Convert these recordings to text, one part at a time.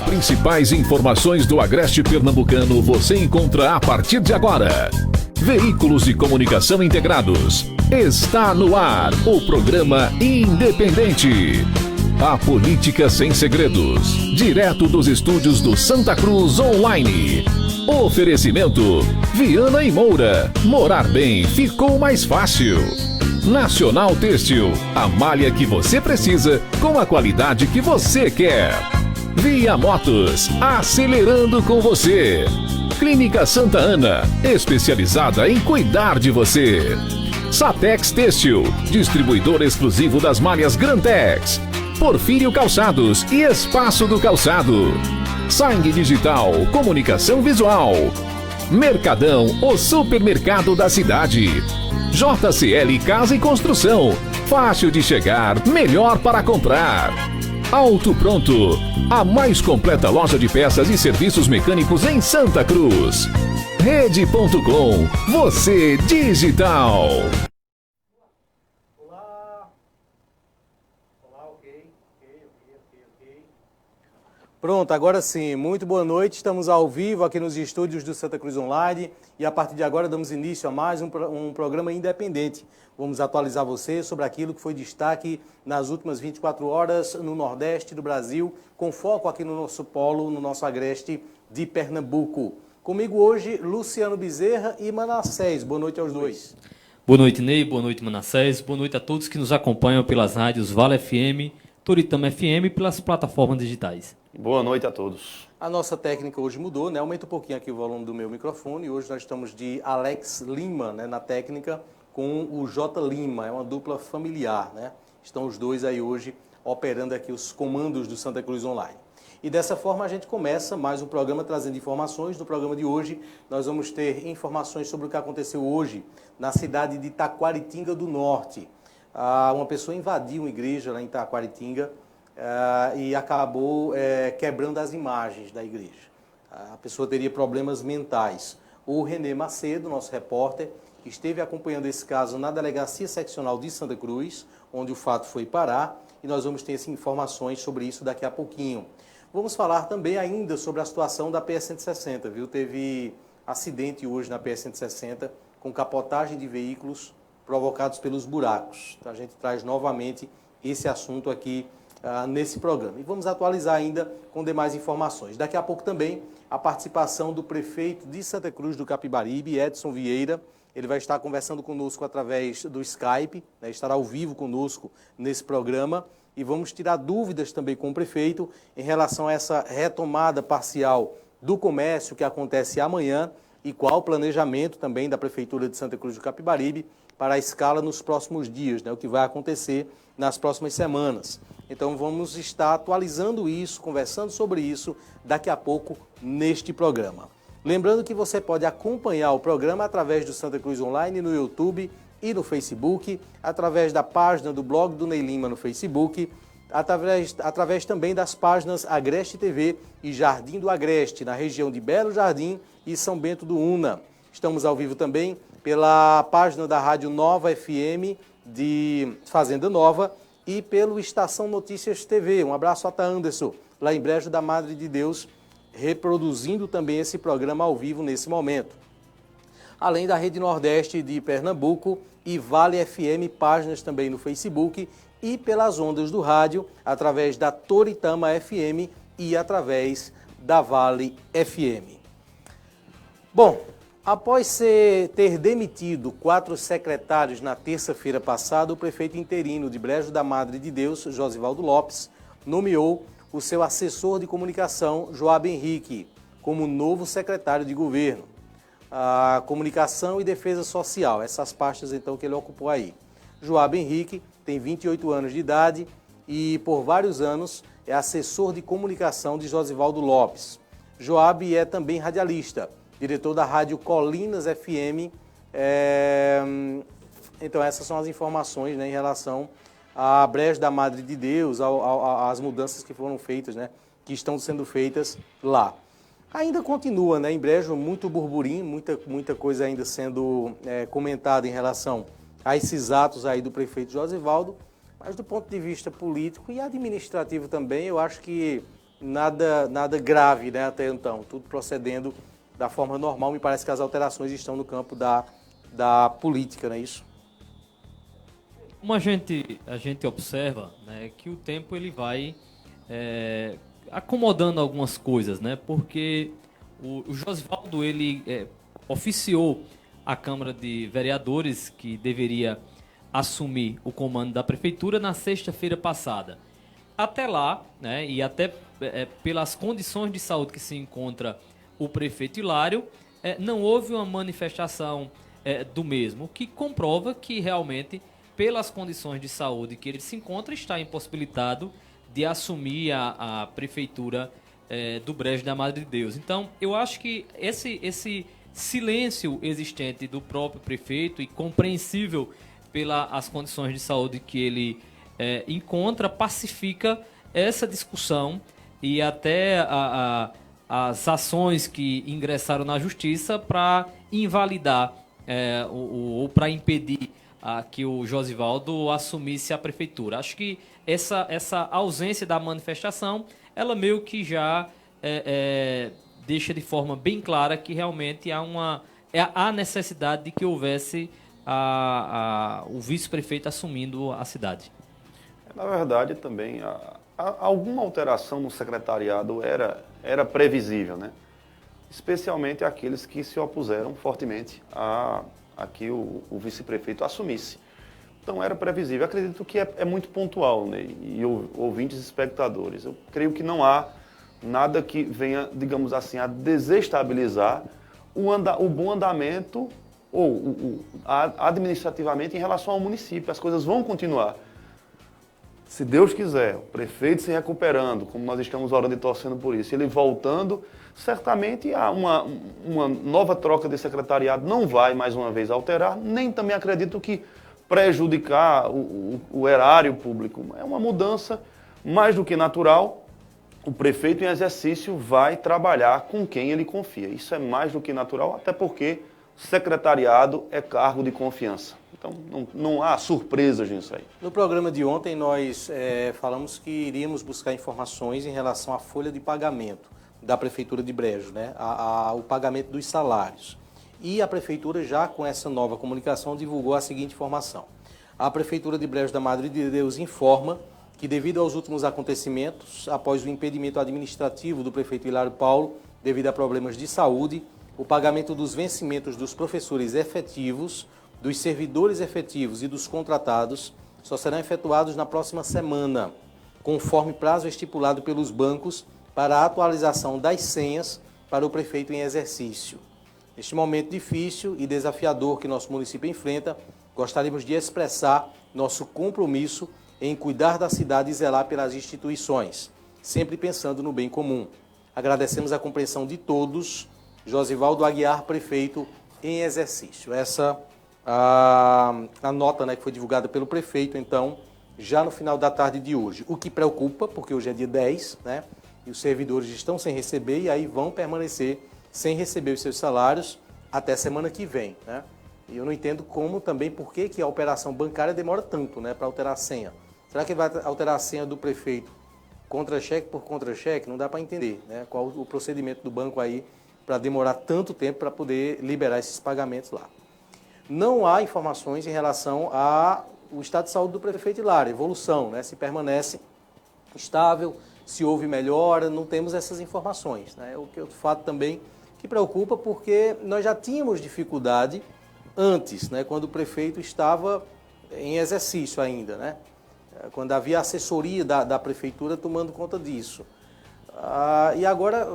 As principais informações do Agreste Pernambucano você encontra a partir de agora. Veículos de comunicação integrados. Está no ar o programa Independente. A política sem segredos. Direto dos estúdios do Santa Cruz Online. Oferecimento: Viana e Moura. Morar bem ficou mais fácil. Nacional Têxtil. A malha que você precisa com a qualidade que você quer. Via Motos. Acelerando com você. Clínica Santa Ana. Especializada em cuidar de você. Satex Têxtil. Distribuidor exclusivo das malhas Grantex. Porfírio Calçados e Espaço do Calçado. Sangue Digital, comunicação visual. Mercadão, o supermercado da cidade. JCL Casa e Construção. Fácil de chegar, melhor para comprar. Auto Pronto, a mais completa loja de peças e serviços mecânicos em Santa Cruz. Rede.com, você digital. Pronto, agora sim, muito boa noite, estamos ao vivo aqui nos estúdios do Santa Cruz Online e a partir de agora damos início a mais um programa independente. Vamos atualizar você sobre aquilo que foi destaque nas últimas 24 horas no Nordeste do Brasil, com foco aqui no nosso polo, no nosso agreste de Pernambuco. Comigo hoje, Luciano Bezerra e Manassés. Boa noite aos dois. Boa noite, Ney, boa noite, Manassés, boa noite a todos que nos acompanham pelas rádios Vale FM, Toritama FM e pelas plataformas digitais. Boa noite a todos. A nossa técnica hoje mudou, né? Aumenta um pouquinho aqui o volume do meu microfone. Hoje nós estamos de Alex Lima, né, na técnica, com o J. Lima. É uma dupla familiar, né? Estão os dois aí hoje operando aqui os comandos do Santa Cruz Online. E dessa forma a gente começa mais um programa trazendo informações. No programa de hoje nós vamos ter informações sobre o que aconteceu hoje na cidade de Taquaritinga do Norte. Uma pessoa invadiu uma igreja lá em Taquaritinga e acabou quebrando as imagens da igreja. A pessoa teria problemas mentais. O Renê Macedo, nosso repórter, esteve acompanhando esse caso na Delegacia Seccional de Santa Cruz, onde o fato foi parar, e nós vamos ter informações sobre isso daqui a pouquinho. Vamos falar também ainda sobre a situação da PS-160, viu? Teve acidente hoje na PS-160 com capotagem de veículos provocados pelos buracos. Então, a gente traz novamente esse assunto aqui nesse programa. E vamos atualizar ainda com demais informações. Daqui a pouco também a participação do prefeito de Santa Cruz do Capibaribe, Edson Vieira. Ele vai estar conversando conosco através do Skype, né? Estará ao vivo conosco nesse programa e vamos tirar dúvidas também com o prefeito em relação a essa retomada parcial do comércio que acontece amanhã e qual o planejamento também da Prefeitura de Santa Cruz do Capibaribe para a escala nos próximos dias, né? O que vai acontecer nas próximas semanas. Então vamos estar atualizando isso, conversando sobre isso daqui a pouco neste programa. Lembrando que você pode acompanhar o programa através do Santa Cruz Online no YouTube e no Facebook, através da página do blog do Ney Lima no Facebook, através também das páginas Agreste TV e Jardim do Agreste, na região de Belo Jardim e São Bento do Una. Estamos ao vivo também pela página da Rádio Nova FM de Fazenda Nova e pelo Estação Notícias TV. Um abraço a Anderson, lá em Brejo da Madre de Deus, reproduzindo também esse programa ao vivo nesse momento. Além da Rede Nordeste de Pernambuco e Vale FM, páginas também no Facebook e pelas ondas do rádio, através da Toritama FM e através da Vale FM. Bom, após ter demitido 4 secretários na terça-feira passada, o prefeito interino de Brejo da Madre de Deus, Josivaldo Lopes, nomeou o seu assessor de comunicação, Joab Henrique, como novo secretário de governo. A Comunicação e Defesa Social, essas pastas então que ele ocupou aí. Joab Henrique tem 28 anos de idade e por vários anos é assessor de comunicação de Josivaldo Lopes. Joab é também radialista, diretor da Rádio Colinas FM. Então essas são as informações, né, em relação a Brejo da Madre de Deus, às mudanças que foram feitas, né, que estão sendo feitas lá. Ainda continua, né, em Brejo, muito burburinho, muita coisa ainda sendo comentada em relação a esses atos aí do prefeito Josivaldo, mas do ponto de vista político e administrativo também, eu acho que nada grave, né, até então, tudo procedendo da forma normal. Me parece que as alterações estão no campo da política, não é isso? Como a gente observa, né, que o tempo ele vai acomodando algumas coisas, né, porque o Josivaldo ele oficiou a Câmara de Vereadores que deveria assumir o comando da Prefeitura na sexta-feira passada. Até lá, né, e até pelas condições de saúde que se encontra o prefeito Hilário, não houve uma manifestação do mesmo, o que comprova que realmente, pelas condições de saúde que ele se encontra, está impossibilitado de assumir a prefeitura do Brejo da Madre de Deus. Então, eu acho que esse silêncio existente do próprio prefeito e compreensível pelas condições de saúde que ele encontra, pacifica essa discussão e até as ações que ingressaram na justiça para invalidar ou para impedir que o Josivaldo assumisse a prefeitura. Acho que essa ausência da manifestação, ela meio que já deixa de forma bem clara que realmente há necessidade de que houvesse o vice-prefeito assumindo a cidade. Na verdade, também, alguma alteração no secretariado era previsível, né? Especialmente aqueles que se opuseram fortemente a que o vice-prefeito assumisse. Então, era previsível. Acredito que é muito pontual, né? E ouvintes e espectadores. Eu creio que não há nada que venha, digamos assim, a desestabilizar o bom andamento ou administrativamente em relação ao município. As coisas vão continuar. Se Deus quiser, o prefeito se recuperando, como nós estamos orando e torcendo por isso, ele voltando, certamente há uma nova troca de secretariado não vai mais uma vez alterar, nem também acredito que prejudicar o erário público. É uma mudança mais do que natural. O prefeito em exercício vai trabalhar com quem ele confia. Isso é mais do que natural, até porque secretariado é cargo de confiança. Então, não há surpresas nisso aí. No programa de ontem, nós falamos que iríamos buscar informações em relação à folha de pagamento da Prefeitura de Brejo, né? O pagamento dos salários. E a Prefeitura, já com essa nova comunicação, divulgou a seguinte informação. A Prefeitura de Brejo da Madre de Deus informa que, devido aos últimos acontecimentos, após o impedimento administrativo do prefeito Hilário Paulo, devido a problemas de saúde, o pagamento dos vencimentos dos professores efetivos, dos servidores efetivos e dos contratados só serão efetuados na próxima semana, conforme prazo estipulado pelos bancos para a atualização das senhas para o prefeito em exercício. Neste momento difícil e desafiador que nosso município enfrenta, gostaríamos de expressar nosso compromisso em cuidar da cidade e zelar pelas instituições, sempre pensando no bem comum. Agradecemos a compreensão de todos. Josivaldo Aguiar, prefeito em exercício. Essa a nota, né, que foi divulgada pelo prefeito, então, já no final da tarde de hoje. O que preocupa, porque hoje é dia 10, né, e os servidores estão sem receber e aí vão permanecer sem receber os seus salários até semana que vem, né? E eu não entendo como também, por que a operação bancária demora tanto, né, para alterar a senha. Será que vai alterar a senha do prefeito contra-cheque por contra-cheque? Não dá para entender, né, qual o procedimento do banco aí para demorar tanto tempo para poder liberar esses pagamentos lá. Não há informações em relação ao estado de saúde do prefeito Hilário, evolução, né, se permanece estável, se houve melhora, não temos essas informações, né? O que é o fato também que preocupa, porque nós já tínhamos dificuldade antes, né, quando o prefeito estava em exercício ainda, né, quando havia assessoria da prefeitura tomando conta disso. E agora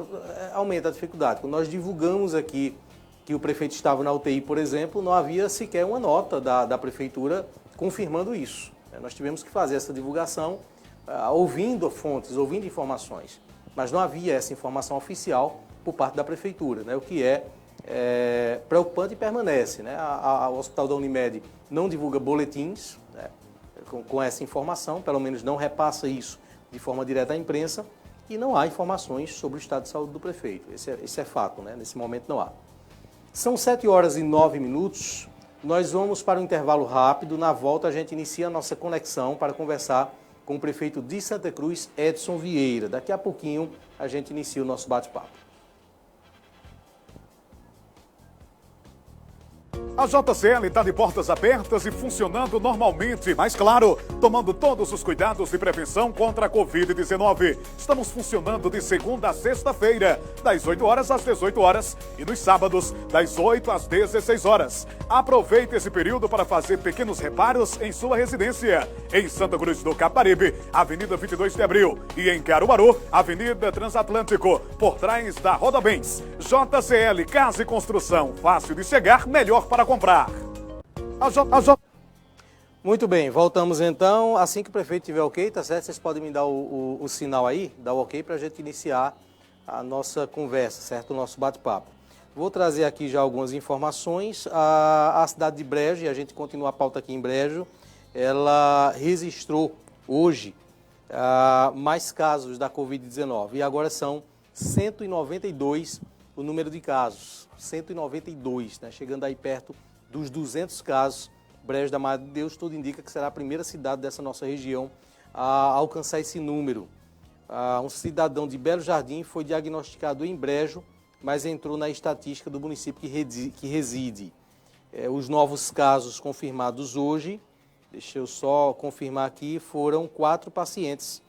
aumenta a dificuldade. Quando nós divulgamos aqui que o prefeito estava na UTI, por exemplo, não havia sequer uma nota da prefeitura confirmando isso. Nós tivemos que fazer essa divulgação ouvindo fontes, ouvindo informações, mas não havia essa informação oficial por parte da prefeitura, né? O que é preocupante e permanece, né? O Hospital da Unimed não divulga boletins, né, com essa informação, pelo menos não repassa isso de forma direta à imprensa, e não há informações sobre o estado de saúde do prefeito. Esse é fato, né? Nesse momento não há. São 7h09, nós vamos para um intervalo rápido. Na volta a gente inicia a nossa conexão para conversar com o prefeito de Santa Cruz, Edson Vieira. Daqui a pouquinho a gente inicia o nosso bate-papo. A JCL está de portas abertas e funcionando normalmente, mas claro, tomando todos os cuidados de prevenção contra a Covid-19. Estamos funcionando de segunda a sexta-feira, das 8 horas às 18 horas e nos sábados, das 8 às 16 horas. Aproveite esse período para fazer pequenos reparos em sua residência. Em Santa Cruz do Caparibe, Avenida 22 de Abril, e em Caruaru, Avenida Transatlântico, por trás da Rodabens. JCL Casa e Construção, fácil de chegar, melhor para comprar. Muito bem, voltamos então. Assim que o prefeito tiver ok, tá certo? Vocês podem me dar o sinal aí, dar o ok para a gente iniciar a nossa conversa, certo? O nosso bate-papo. Vou trazer aqui já algumas informações. A cidade de Brejo, e a gente continua a pauta aqui em Brejo, ela registrou hoje mais casos da Covid-19 e agora são 192 o número de casos, 192, né? Chegando aí perto dos 200 casos. Brejo da Madre de Deus, tudo indica que será a primeira cidade dessa nossa região a alcançar esse número. Um cidadão de Belo Jardim foi diagnosticado em Brejo, mas entrou na estatística do município que reside. Os novos casos confirmados hoje, deixa eu só confirmar aqui, foram 4 pacientes,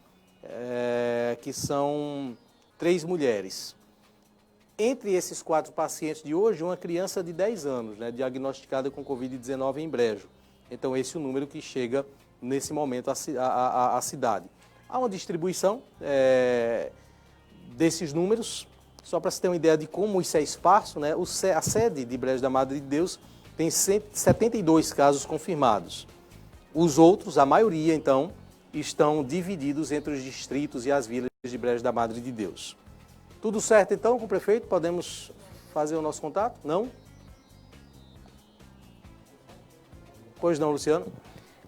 que são 3 mulheres. Entre esses 4 pacientes de hoje, uma criança de 10 anos, né, diagnosticada com Covid-19 em Brejo. Então, esse é o número que chega, nesse momento, à cidade. Há uma distribuição desses números, só para se ter uma ideia de como isso é esparso, né, a sede de Brejo da Madre de Deus tem 172 casos confirmados. Os outros, a maioria, então, estão divididos entre os distritos e as vilas de Brejo da Madre de Deus. Tudo certo, então, com o prefeito? Podemos fazer o nosso contato? Não? Pois não, Luciano?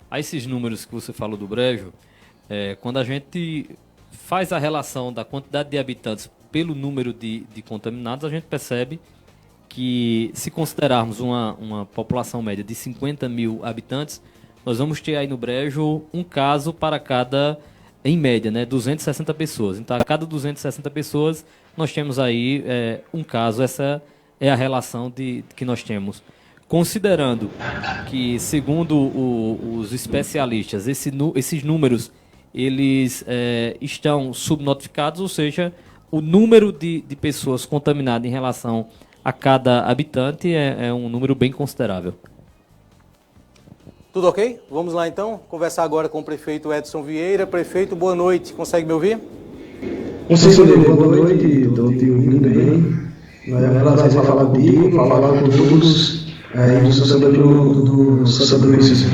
A esses números que você falou do Brejo, quando a gente faz a relação da quantidade de habitantes pelo número de contaminados, a gente percebe que, se considerarmos uma população média de 50 mil habitantes, nós vamos ter aí no Brejo um caso para cada, em média, né, 260 pessoas. Então, a cada 260 pessoas, nós temos aí um caso. Essa é a relação que nós temos. Considerando que, segundo os especialistas, esses números eles estão subnotificados, ou seja, o número de pessoas contaminadas em relação a cada habitante é um número bem considerável. Tudo ok? Vamos lá então, conversar agora com o prefeito Edson Vieira. Prefeito, boa noite, consegue me ouvir? Conselheiro, boa noite, estou te ouvindo bem. É um prazer falar contigo, falar com todos aí do Santa Cruz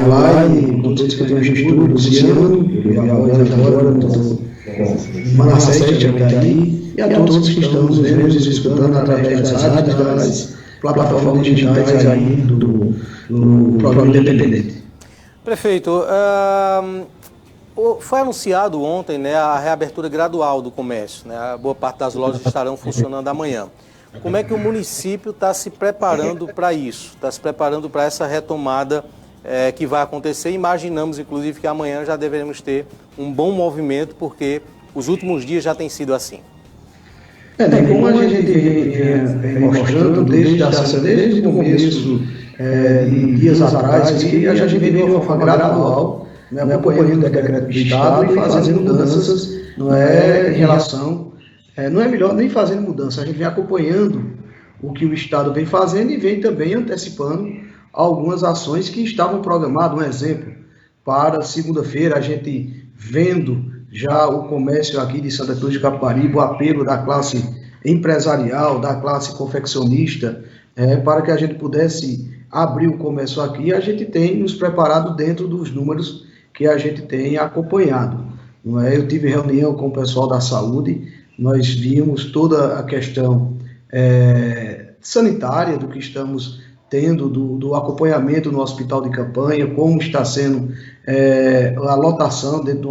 online, com todos que têm o gestor, Luciano, minha voz agora, Manassés, que está aí, e a todos que estão nos vendo e escutando através das rádios, das plataformas digitais aí do programa Independente. Prefeito, foi anunciado ontem, né, a reabertura gradual do comércio, né? A boa parte das lojas estarão funcionando amanhã. Como é que o município está se preparando para isso? Está se preparando para essa retomada que vai acontecer? Imaginamos, inclusive, que amanhã já deveremos ter um bom movimento, porque os últimos dias já tem sido assim. Como a gente vem mostrando desde o começo, de dias atrás, que a gente veio de uma forma gradual, né, acompanhando o decreto do Estado e fazendo mudanças, em relação... não é melhor nem fazendo mudança, a gente vem acompanhando o que o Estado vem fazendo e vem também antecipando algumas ações que estavam programadas. Um exemplo, para segunda-feira, a gente vendo já o comércio aqui de Santa Cruz de Caparibe, o apelo da classe empresarial, da classe confeccionista, para que a gente pudesse abrir o comércio aqui. A gente tem nos preparado dentro dos números que a gente tem acompanhado. Não é? Eu tive reunião com o pessoal da saúde, nós vimos toda a questão sanitária do que estamos tendo, do acompanhamento no hospital de campanha, como está sendo a lotação dentro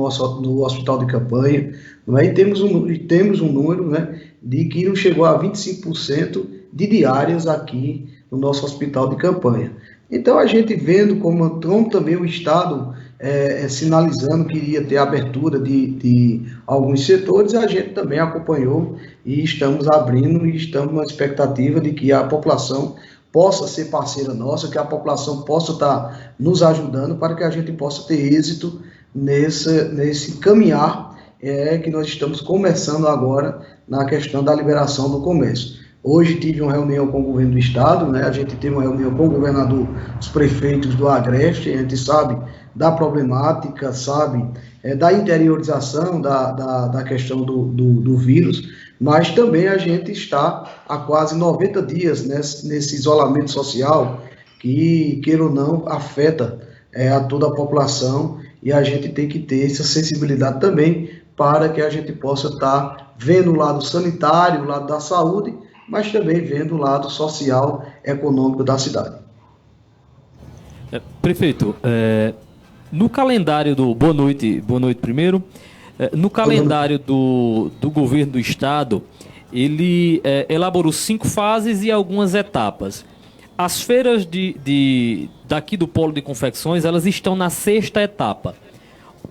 do hospital de campanha, não é? E temos um número, né, de que não chegou a 25% de diárias aqui no nosso hospital de campanha. Então, a gente vendo como também o Estado sinalizando que iria ter abertura de alguns setores, a gente também acompanhou e estamos abrindo e estamos na expectativa de que a população possa ser parceira nossa, que a população possa estar nos ajudando para que a gente possa ter êxito nesse caminhar que nós estamos começando agora na questão da liberação do comércio. Hoje tive uma reunião com o governo do estado, né? A gente teve uma reunião com o governador, os prefeitos do Agreste, a gente sabe da problemática, sabe da interiorização da questão do vírus, mas também a gente está há quase 90 dias nesse isolamento social que, queira ou não, afeta a toda a população, e a gente tem que ter essa sensibilidade também para que a gente possa estar vendo o lado sanitário, o lado da saúde, mas também vendo o lado social, econômico da cidade. Prefeito, no calendário do... Boa noite primeiro. No calendário do governo do estado, ele elaborou 5 fases e algumas etapas. As feiras daqui do Polo de Confecções, elas estão na 6ª etapa.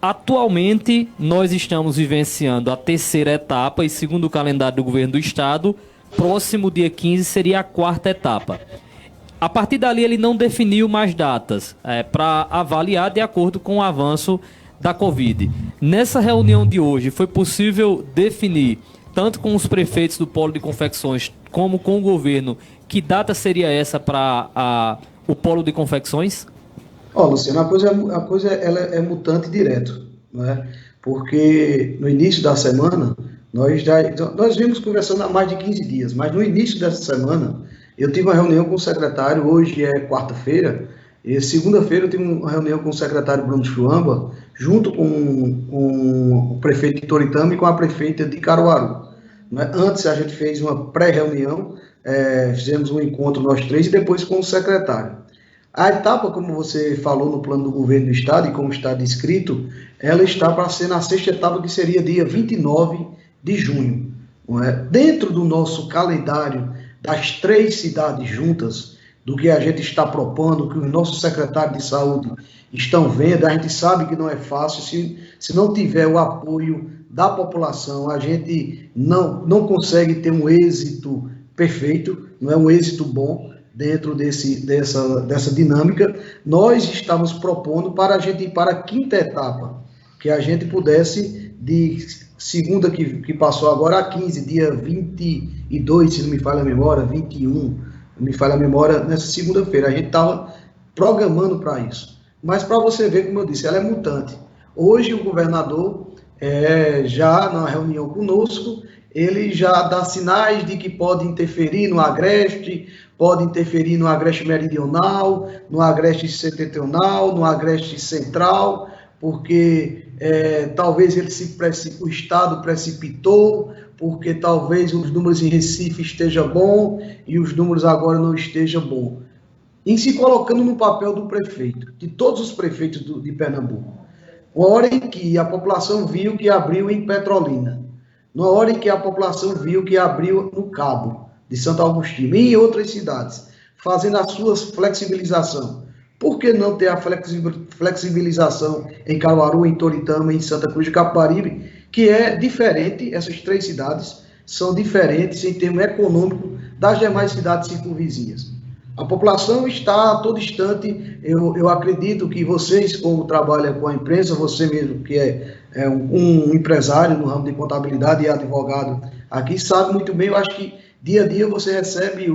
Atualmente, nós estamos vivenciando a 3ª etapa e, segundo o calendário do governo do estado, próximo dia 15 seria a 4ª etapa. A partir dali, ele não definiu mais datas para avaliar de acordo com o avanço da Covid. Nessa reunião de hoje, foi possível definir, tanto com os prefeitos do Polo de Confecções como com o governo, que data seria essa para o Polo de Confecções? Luciano, a coisa ela é mutante direto, né? Porque no início da semana, nós vimos conversando há mais de 15 dias, mas no início dessa semana, eu tive uma reunião com o secretário, hoje é quarta-feira, e segunda-feira eu tive uma reunião com o secretário Bruno Chuamba, junto com o prefeito de Toritama e com a prefeita de Caruaru. Antes a gente fez uma pré-reunião, fizemos um encontro nós 3 e depois com o secretário. A etapa, como você falou no plano do governo do estado e como está descrito, ela está para ser na 6ª etapa, que seria dia 29 de junho. Não é? Dentro do nosso calendário das 3 cidades juntas, do que a gente está propondo, que os nossos secretários de saúde estão vendo, a gente sabe que não é fácil, se não tiver o apoio da população, a gente não consegue ter um êxito perfeito, não é um êxito bom dentro dessa dinâmica. Nós estamos propondo para a gente ir para a 5ª etapa, que a gente pudesse, de segunda que passou agora a 15, dia 22, se não me falha a memória, 21, não me falha a memória, nessa segunda-feira. A gente estava programando para isso. Mas para você ver, como eu disse, ela é mutante. Hoje o governador, já na reunião conosco, ele já dá sinais de que pode interferir no Agreste, pode interferir no Agreste Meridional, no Agreste Setentrional, no Agreste Central, porque talvez o Estado precipitou, porque talvez os números em Recife estejam bons e os números agora não estejam bons. Em se colocando no papel do prefeito, de todos os prefeitos de Pernambuco, uma hora em que a população viu que abriu em Petrolina, na hora em que a população viu que abriu no Cabo de Santo Agostinho e em outras cidades, fazendo as suas flexibilizações. Por que não ter a flexibilização em Caruaru, em Toritama, em Santa Cruz de Capibaribe, que é diferente, essas 3 cidades são diferentes em termos econômicos das demais cidades circunvizinhas. A população está a todo instante, eu acredito que vocês, como trabalham com a imprensa, você mesmo que é um empresário no ramo de contabilidade e advogado aqui, sabe muito bem, eu acho que dia a dia você recebe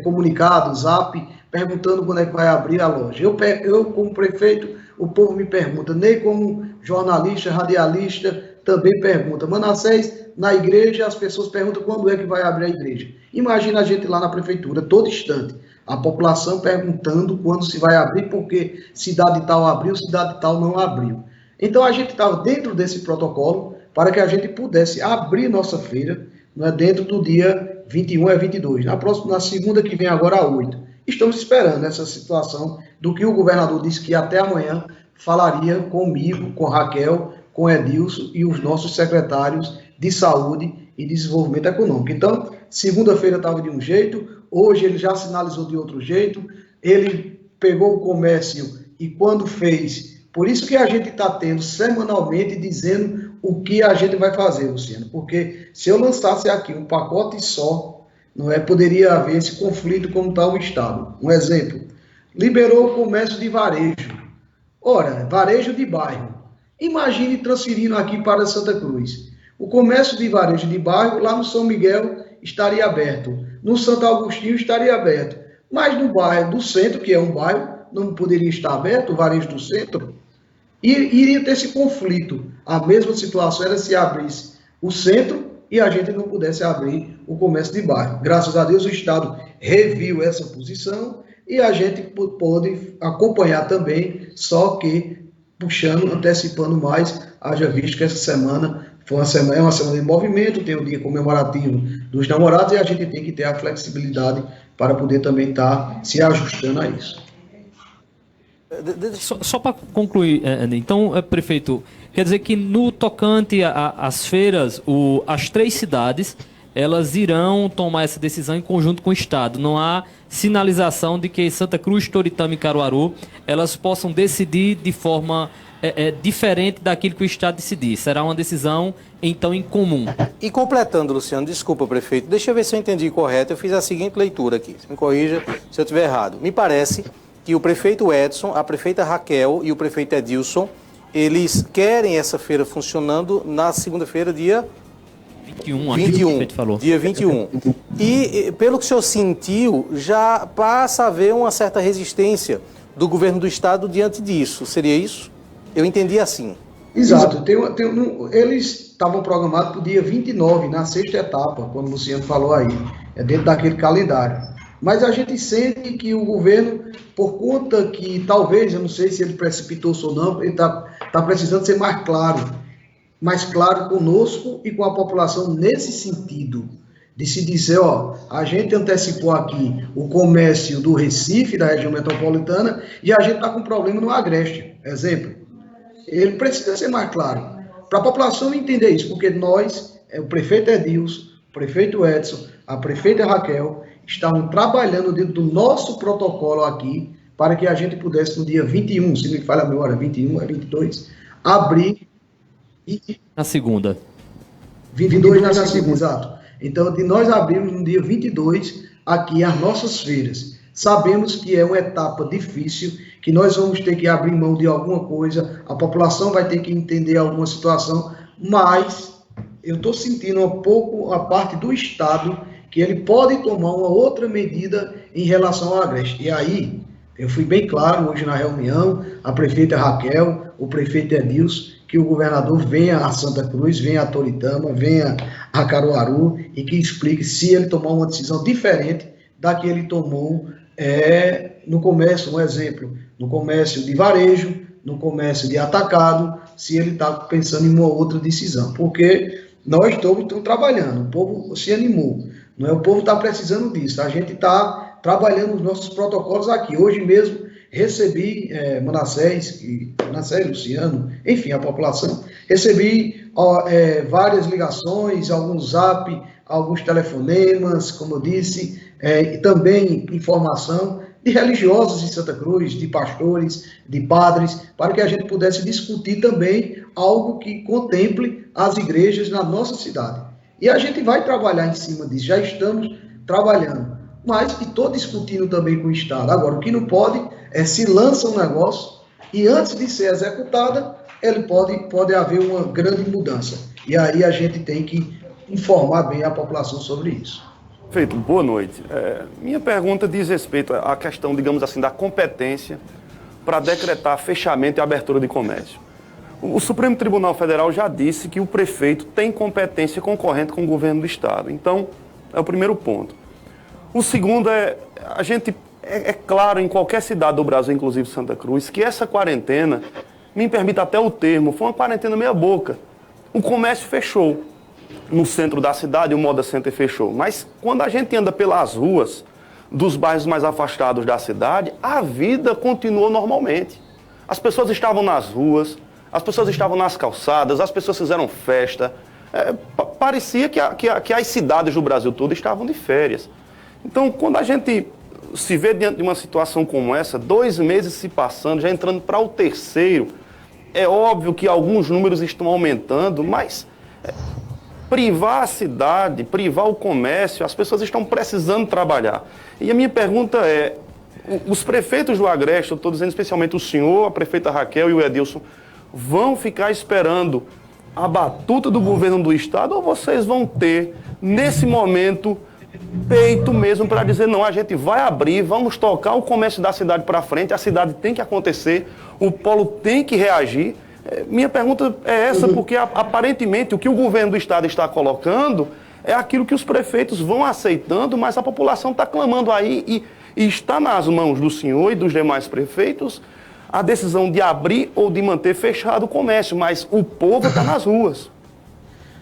comunicado, zap, perguntando quando é que vai abrir a loja. Eu como prefeito, o povo me pergunta, nem como jornalista, radialista, também pergunta. Manassés, na igreja, as pessoas perguntam quando é que vai abrir a igreja. Imagina a gente lá na prefeitura, todo instante, a população perguntando quando se vai abrir, porque cidade tal abriu, cidade tal não abriu. Então a gente estava dentro desse protocolo para que a gente pudesse abrir nossa feira, né, dentro do dia 21 a 22, na segunda que vem agora, a 8. Estamos esperando essa situação do que o governador disse que até amanhã falaria comigo, com Raquel, com Edilson e os nossos secretários de saúde e desenvolvimento econômico. Então, segunda-feira estava de um jeito, hoje ele já sinalizou de outro jeito, ele pegou o comércio e quando fez, Por isso que a gente está tendo semanalmente dizendo o que a gente vai fazer, Luciano. Porque se eu lançasse aqui um pacote só, não é, poderia haver esse conflito como está o Estado. Um exemplo, liberou o comércio de varejo. Ora, varejo de bairro. Imagine transferindo aqui para Santa Cruz. O comércio de varejo de bairro, lá no São Miguel, estaria aberto. No Santo Agostinho estaria aberto. Mas no bairro do centro, que é um bairro, não poderia estar aberto, o varejo do centro. E iria ter esse conflito. A mesma situação era se abrisse o centro e a gente não pudesse abrir o comércio de bairro. Graças a Deus o Estado reviu essa posição e a gente pôde acompanhar também, só que puxando, antecipando mais, haja visto que essa semana é uma semana de movimento, tem o dia comemorativo dos namorados e a gente tem que ter a flexibilidade para poder também estar se ajustando a isso. Só para concluir, então, prefeito, quer dizer que no tocante às feiras, as 3 cidades, elas irão tomar essa decisão em conjunto com o Estado. Não há sinalização de que Santa Cruz, Toritama e Caruaru, elas possam decidir de forma diferente daquilo que o Estado decidir. Será uma decisão, então, em comum. E completando, Luciano, desculpa, prefeito, deixa eu ver se eu entendi correto. Eu fiz a seguinte leitura aqui, me corrija se eu estiver errado. Me parece que o prefeito Edson, a prefeita Raquel e o prefeito Edilson, eles querem essa feira funcionando na segunda-feira, dia 21, falou. Dia 21. E, pelo que o senhor sentiu, já passa a haver uma certa resistência do governo do Estado diante disso. Seria isso? Eu entendi assim. Exato. Eles estavam programados para o dia 29, na 6ª etapa, como o Luciano falou aí. É dentro daquele calendário. Mas a gente sente que o governo, por conta que talvez, eu não sei se ele precipitou-se ou não, ele está precisando ser mais claro conosco e com a população nesse sentido, de se dizer, a gente antecipou aqui o comércio do Recife, da região metropolitana, e a gente está com problema no Agreste, exemplo. Ele precisa ser mais claro, para a população entender isso, porque nós, o prefeito Edilson, o prefeito Edson, a prefeita Raquel, estavam trabalhando dentro do nosso protocolo aqui, para que a gente pudesse, no dia 21, se me falha a memória, 21 é 22, abrir... Na segunda. 22 na segunda, exato. Então, de nós abrimos no dia 22 aqui as nossas feiras. Sabemos que é uma etapa difícil, que nós vamos ter que abrir mão de alguma coisa, a população vai ter que entender alguma situação, mas eu estou sentindo um pouco a parte do Estado que ele pode tomar uma outra medida em relação ao Agreste. E aí, eu fui bem claro hoje na reunião, a prefeita Raquel, o prefeito Edilson, que o governador venha a Santa Cruz, venha a Toritama, venha a Caruaru e que explique se ele tomar uma decisão diferente da que ele tomou no comércio, um exemplo, no comércio de varejo, no comércio de atacado, se ele está pensando em uma outra decisão. Porque nós estamos trabalhando, o povo se animou. Não é? O povo está precisando disso. A gente está trabalhando os nossos protocolos aqui. Hoje mesmo recebi Manassés, Luciano, enfim, a população. Recebi várias ligações, alguns zap, alguns telefonemas, como eu disse, e também informação de religiosos em Santa Cruz, de pastores, de padres, para que a gente pudesse discutir também algo que contemple as igrejas na nossa cidade. E a gente vai trabalhar em cima disso, já estamos trabalhando, mas estou discutindo também com o Estado. Agora, o que não pode é se lança um negócio e antes de ser executada, ele pode haver uma grande mudança. E aí a gente tem que informar bem a população sobre isso. Feito, boa noite. Minha pergunta diz respeito à questão, digamos assim, da competência para decretar fechamento e abertura de comércio. O Supremo Tribunal Federal já disse que o prefeito tem competência concorrente com o governo do Estado. Então, é o primeiro ponto. O segundo é claro em qualquer cidade do Brasil, inclusive Santa Cruz, que essa quarentena, me permita até o termo, foi uma quarentena meia boca. O comércio fechou. No centro da cidade, o Moda Center fechou. Mas quando a gente anda pelas ruas dos bairros mais afastados da cidade, a vida continuou normalmente. As pessoas estavam nas ruas, as pessoas estavam nas calçadas, as pessoas fizeram festa. Parecia que as cidades do Brasil todo estavam de férias. Então, quando a gente se vê diante de uma situação como essa, 2 meses se passando, já entrando para o terceiro, é óbvio que alguns números estão aumentando, mas privar a cidade, privar o comércio, as pessoas estão precisando trabalhar. E a minha pergunta é, os prefeitos do Agreste, eu estou dizendo especialmente o senhor, a prefeita Raquel e o Edilson, vão ficar esperando a batuta do governo do estado ou vocês vão ter, nesse momento, peito mesmo para dizer, não, a gente vai abrir, vamos tocar o comércio da cidade para frente, a cidade tem que acontecer, o polo tem que reagir. Minha pergunta é essa, porque aparentemente o que o governo do estado está colocando é aquilo que os prefeitos vão aceitando, mas a população está clamando aí e está nas mãos do senhor e dos demais prefeitos a decisão de abrir ou de manter fechado o comércio, mas o povo está nas ruas.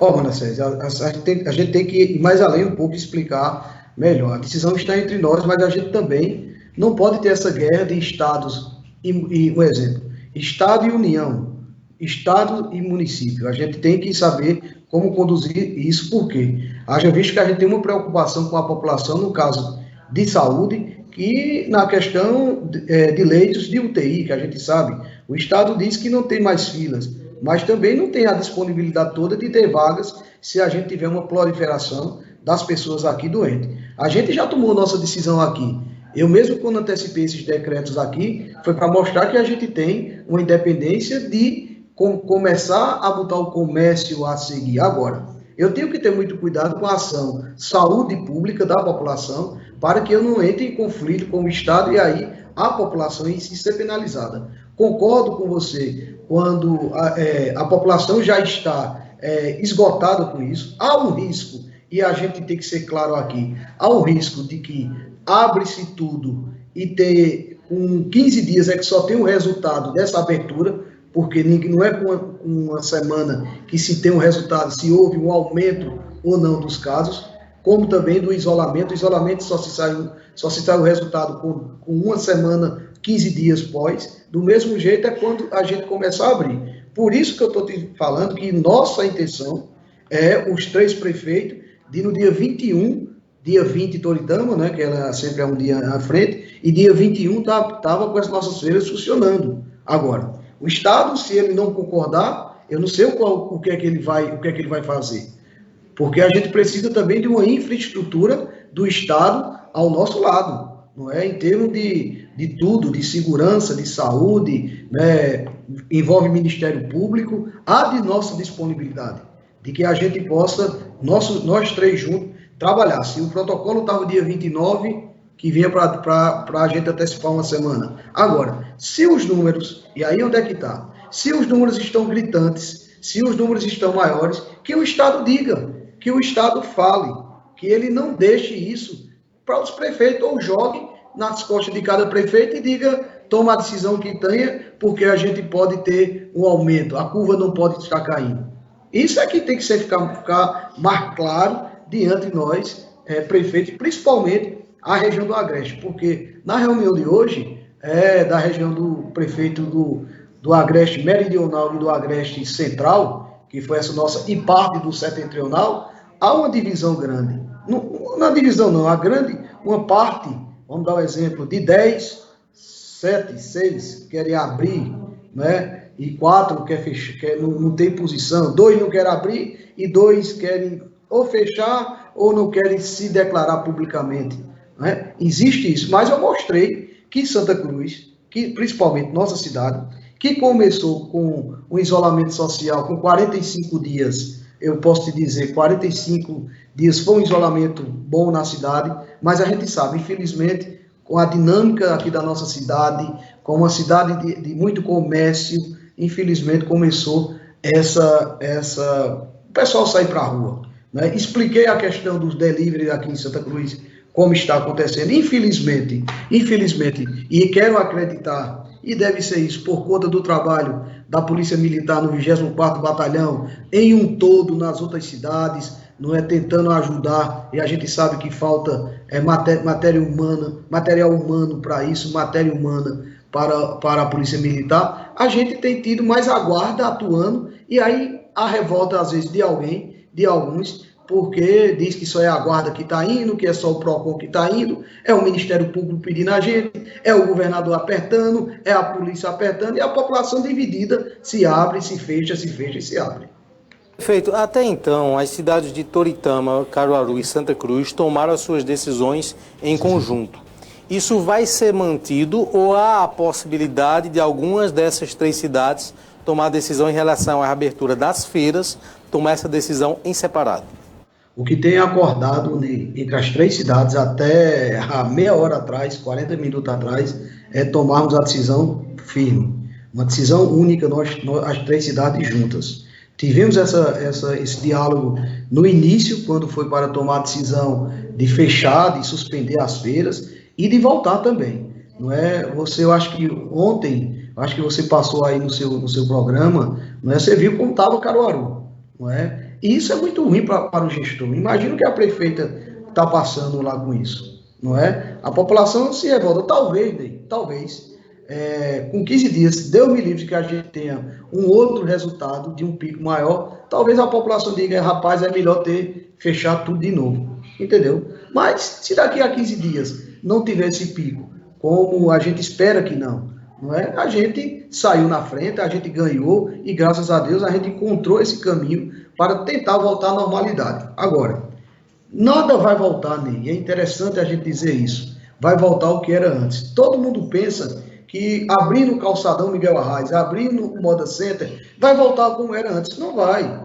Manassés, a gente tem que ir mais além um pouco e explicar melhor. A decisão está entre nós, mas a gente também não pode ter essa guerra de estados e um exemplo, estado e união, estado e município. A gente tem que saber como conduzir isso, porque haja visto que a gente tem uma preocupação com a população, no caso de saúde, que na questão de leitos de UTI, que a gente sabe, o estado diz que não tem mais filas, mas também não tem a disponibilidade toda de ter vagas se a gente tiver uma proliferação das pessoas aqui doentes. A gente já tomou nossa decisão aqui. Eu mesmo, quando antecipei esses decretos aqui, foi para mostrar que a gente tem uma independência de começar a botar o comércio a seguir. Agora, eu tenho que ter muito cuidado com a ação saúde pública da população para que eu não entre em conflito com o Estado e aí a população em si ser penalizada. Concordo com você, quando a população já está esgotada com isso, há um risco, e a gente tem que ser claro aqui, há um risco de que abre-se tudo e ter, com 15 dias é que só tem o resultado dessa abertura, porque não é com uma semana que se tem um resultado, se houve um aumento ou não dos casos, como também do isolamento. O isolamento só se sai o resultado com uma semana, 15 dias pós. Do mesmo jeito é quando a gente começar a abrir. Por isso que eu estou te falando que nossa intenção é os 3 prefeitos de no dia 21, dia 20 Toritama, né, que ela sempre é um dia à frente, e dia 21 estava com as nossas feiras funcionando. Agora, o Estado, se ele não concordar, eu não sei o que é que ele vai fazer. Porque a gente precisa também de uma infraestrutura do Estado ao nosso lado, não é? Em termos de tudo, de segurança, de saúde, né? Envolve Ministério Público, há de nossa disponibilidade, de que a gente possa, nós 3 juntos, trabalhar. Se o protocolo estava dia 29, que vinha para a gente antecipar uma semana. Agora, se os números, e aí onde é que está? Se os números estão gritantes, se os números estão maiores, que o Estado diga, que o Estado fale, que ele não deixe isso para os prefeitos, ou jogue nas costas de cada prefeito e diga, toma a decisão que tenha, porque a gente pode ter um aumento, a curva não pode estar caindo. Isso é que tem que ficar mais claro diante de nós, prefeitos, principalmente a região do Agreste, porque na reunião de hoje, da região do prefeito do Agreste Meridional e do Agreste Central, que foi essa nossa, e parte do Setentrional, há uma divisão grande. Não é divisão não, uma parte, vamos dar um exemplo, de 10, 7, 6 querem abrir, né? E 4 não tem posição, 2 não querem abrir e 2 querem ou fechar ou não querem se declarar publicamente. Né? Existe isso, mas eu mostrei que Santa Cruz, que principalmente nossa cidade, que começou com um isolamento social com 45 dias, eu posso te dizer, 45 dias foi um isolamento bom na cidade, mas a gente sabe, infelizmente, com a dinâmica aqui da nossa cidade, com uma cidade de muito comércio, infelizmente começou o pessoal sair para a rua. Né? Expliquei a questão dos delivery aqui em Santa Cruz, como está acontecendo, infelizmente, e quero acreditar, e deve ser isso por conta do trabalho da Polícia Militar no 24º Batalhão, em um todo nas outras cidades, não é, tentando ajudar, e a gente sabe que falta material humano para isso, matéria humana para a Polícia Militar, a gente tem tido mais a guarda atuando, e aí a revolta, às vezes, de alguns, porque diz que só é a guarda que está indo, que é só o PROCON que está indo, é o Ministério Público pedindo a gente, é o governador apertando, é a polícia apertando, e a população dividida se abre, se fecha e se abre. Perfeito. Até então, as cidades de Toritama, Caruaru e Santa Cruz tomaram as suas decisões em conjunto. Isso vai ser mantido ou há a possibilidade de algumas dessas 3 cidades tomar decisão em relação à abertura das feiras, tomar essa decisão em separado? O que tem acordado entre as 3 cidades até a meia hora atrás, 40 minutos atrás, é tomarmos a decisão firme. Uma decisão única, as 3 cidades juntas. Tivemos esse diálogo no início, quando foi para tomar a decisão de fechar, de suspender as feiras e de voltar também. Não é? Eu acho que ontem, acho que você passou aí no seu programa, não é? Você viu como estava Caruaru, não é? E isso é muito ruim para o gestor. Imagina o que a prefeita está passando lá com isso, não é? A população se revolta, talvez. Com 15 dias, Deus me livre que a gente tenha um outro resultado de um pico maior, talvez a população diga, rapaz, é melhor fechar tudo de novo, entendeu? Mas se daqui a 15 dias não tiver esse pico, como a gente espera que não é? A gente saiu na frente, a gente ganhou e graças a Deus a gente encontrou esse caminho para tentar voltar à normalidade. Agora, nada vai voltar, Ney, é interessante a gente dizer isso, vai voltar o que era antes. Todo mundo pensa que abrindo o calçadão Miguel Arraes, abrindo o Moda Center, vai voltar como era antes. Não vai.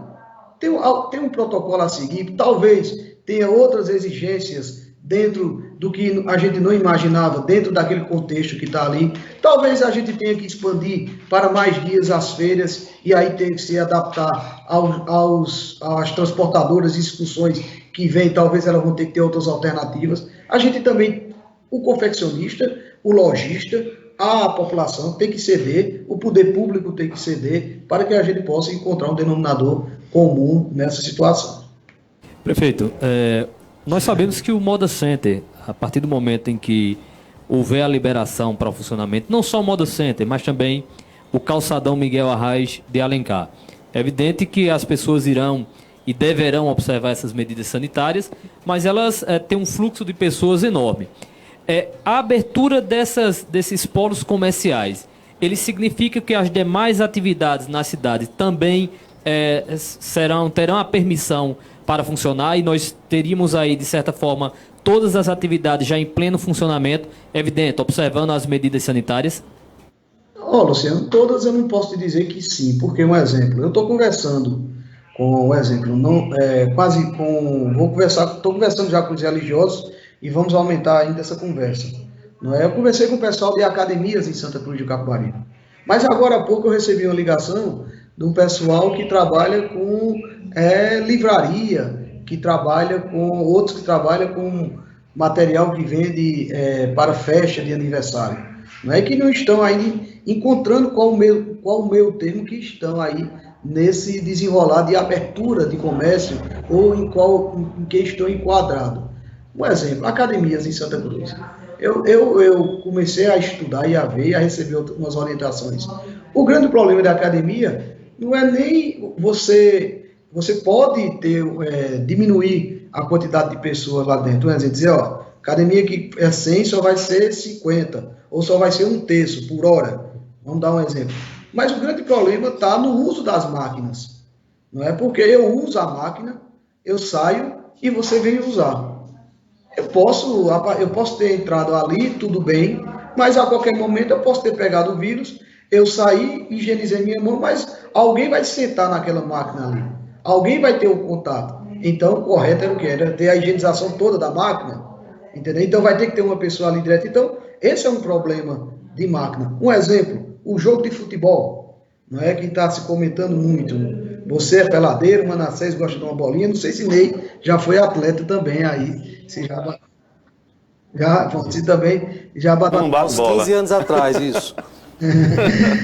Tem um protocolo a seguir, talvez tenha outras exigências dentro do que a gente não imaginava, dentro daquele contexto que está ali. Talvez a gente tenha que expandir para mais dias as feiras e aí ter que se adaptar às transportadoras e excursões que vêm, talvez elas vão ter que ter outras alternativas. A gente também, o confeccionista, o lojista, a população tem que ceder, o poder público tem que ceder para que a gente possa encontrar um denominador comum nessa situação. Prefeito, nós sabemos que o Moda Center, a partir do momento em que houver a liberação para o funcionamento, não só o Moda Center, mas também o calçadão Miguel Arraes de Alencar. É evidente que as pessoas irão e deverão observar essas medidas sanitárias, mas elas têm um fluxo de pessoas enorme. A abertura desses polos comerciais, ele significa que as demais atividades na cidade também terão a permissão para funcionar e nós teríamos aí, de certa forma, todas as atividades já em pleno funcionamento, evidente, observando as medidas sanitárias? Luciano, todas eu não posso te dizer que sim, porque eu estou conversando estou conversando já com os religiosos e vamos aumentar ainda essa conversa. Não é? Eu conversei com o pessoal de academias em Santa Cruz de Capibaribe, mas agora há pouco eu recebi uma ligação de um pessoal que trabalha com livraria, que trabalha com outros que trabalham com material que vende para festa de aniversário. Não é que não estão aí encontrando qual o meio termo que estão aí nesse desenrolar de abertura de comércio ou em que estão enquadrados. Um exemplo, academias em Santa Cruz. Eu comecei a estudar e a ver e a receber umas orientações. O grande problema da academia não é nem você pode diminuir a quantidade de pessoas lá dentro. Um exemplo, dizer, academia que é 100 só vai ser 50, ou só vai ser 1/3 por hora. Vamos dar um exemplo. Mas o grande problema está no uso das máquinas. Não é porque eu uso a máquina, eu saio e você vem usar. Eu posso ter entrado ali, tudo bem, mas a qualquer momento eu posso ter pegado o vírus, eu saí, higienizei minha mão, mas alguém vai sentar naquela máquina ali. Alguém vai ter o contato. Então, o correto era o quê? Era ter a higienização toda da máquina. Entendeu? Então, vai ter que ter uma pessoa ali direto. Então, esse é um problema de máquina. Um exemplo, o jogo de futebol. Não é que está se comentando muito. Você é peladeiro, Manassés gosta de uma bolinha. Não sei se Ney já foi atleta também aí. Você também já bateu. Uns 15 anos atrás, isso.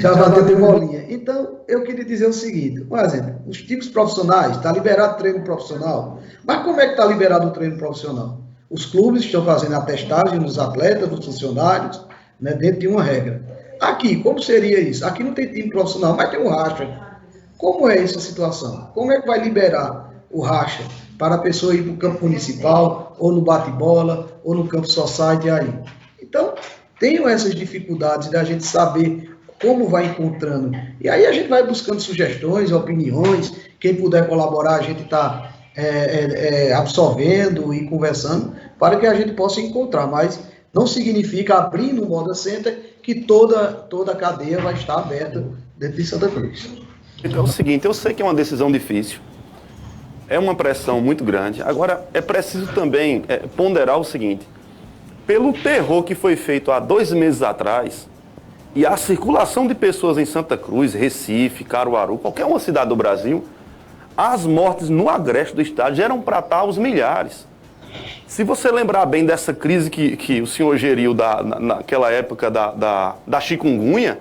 Já bateu de bolinha. Então, eu queria dizer o seguinte, por exemplo, os tipos profissionais, está liberado treino profissional, mas como é que está liberado o treino profissional? Os clubes estão fazendo a testagem nos atletas, nos funcionários, né, dentro de uma regra. Aqui, como seria isso? Aqui não tem time profissional, mas tem um racha. Como é essa situação? Como é que vai liberar o racha, para a pessoa ir para o campo municipal, ou no bate-bola, ou no campo society aí. Então, tenho essas dificuldades da gente saber como vai encontrando. E aí a gente vai buscando sugestões, opiniões, quem puder colaborar, a gente está absorvendo e conversando para que a gente possa encontrar, mas não significa abrir no Moda Center que toda a cadeia vai estar aberta dentro de Santa Cruz. Então é o seguinte, eu sei que é uma decisão difícil, é uma pressão muito grande, agora é preciso também ponderar o seguinte, pelo terror que foi feito há 2 meses atrás, e a circulação de pessoas em Santa Cruz, Recife, Caruaru, qualquer uma cidade do Brasil, as mortes no agreste do estado já eram para estar aos milhares. Se você lembrar bem dessa crise que o senhor geriu naquela época da chikungunya,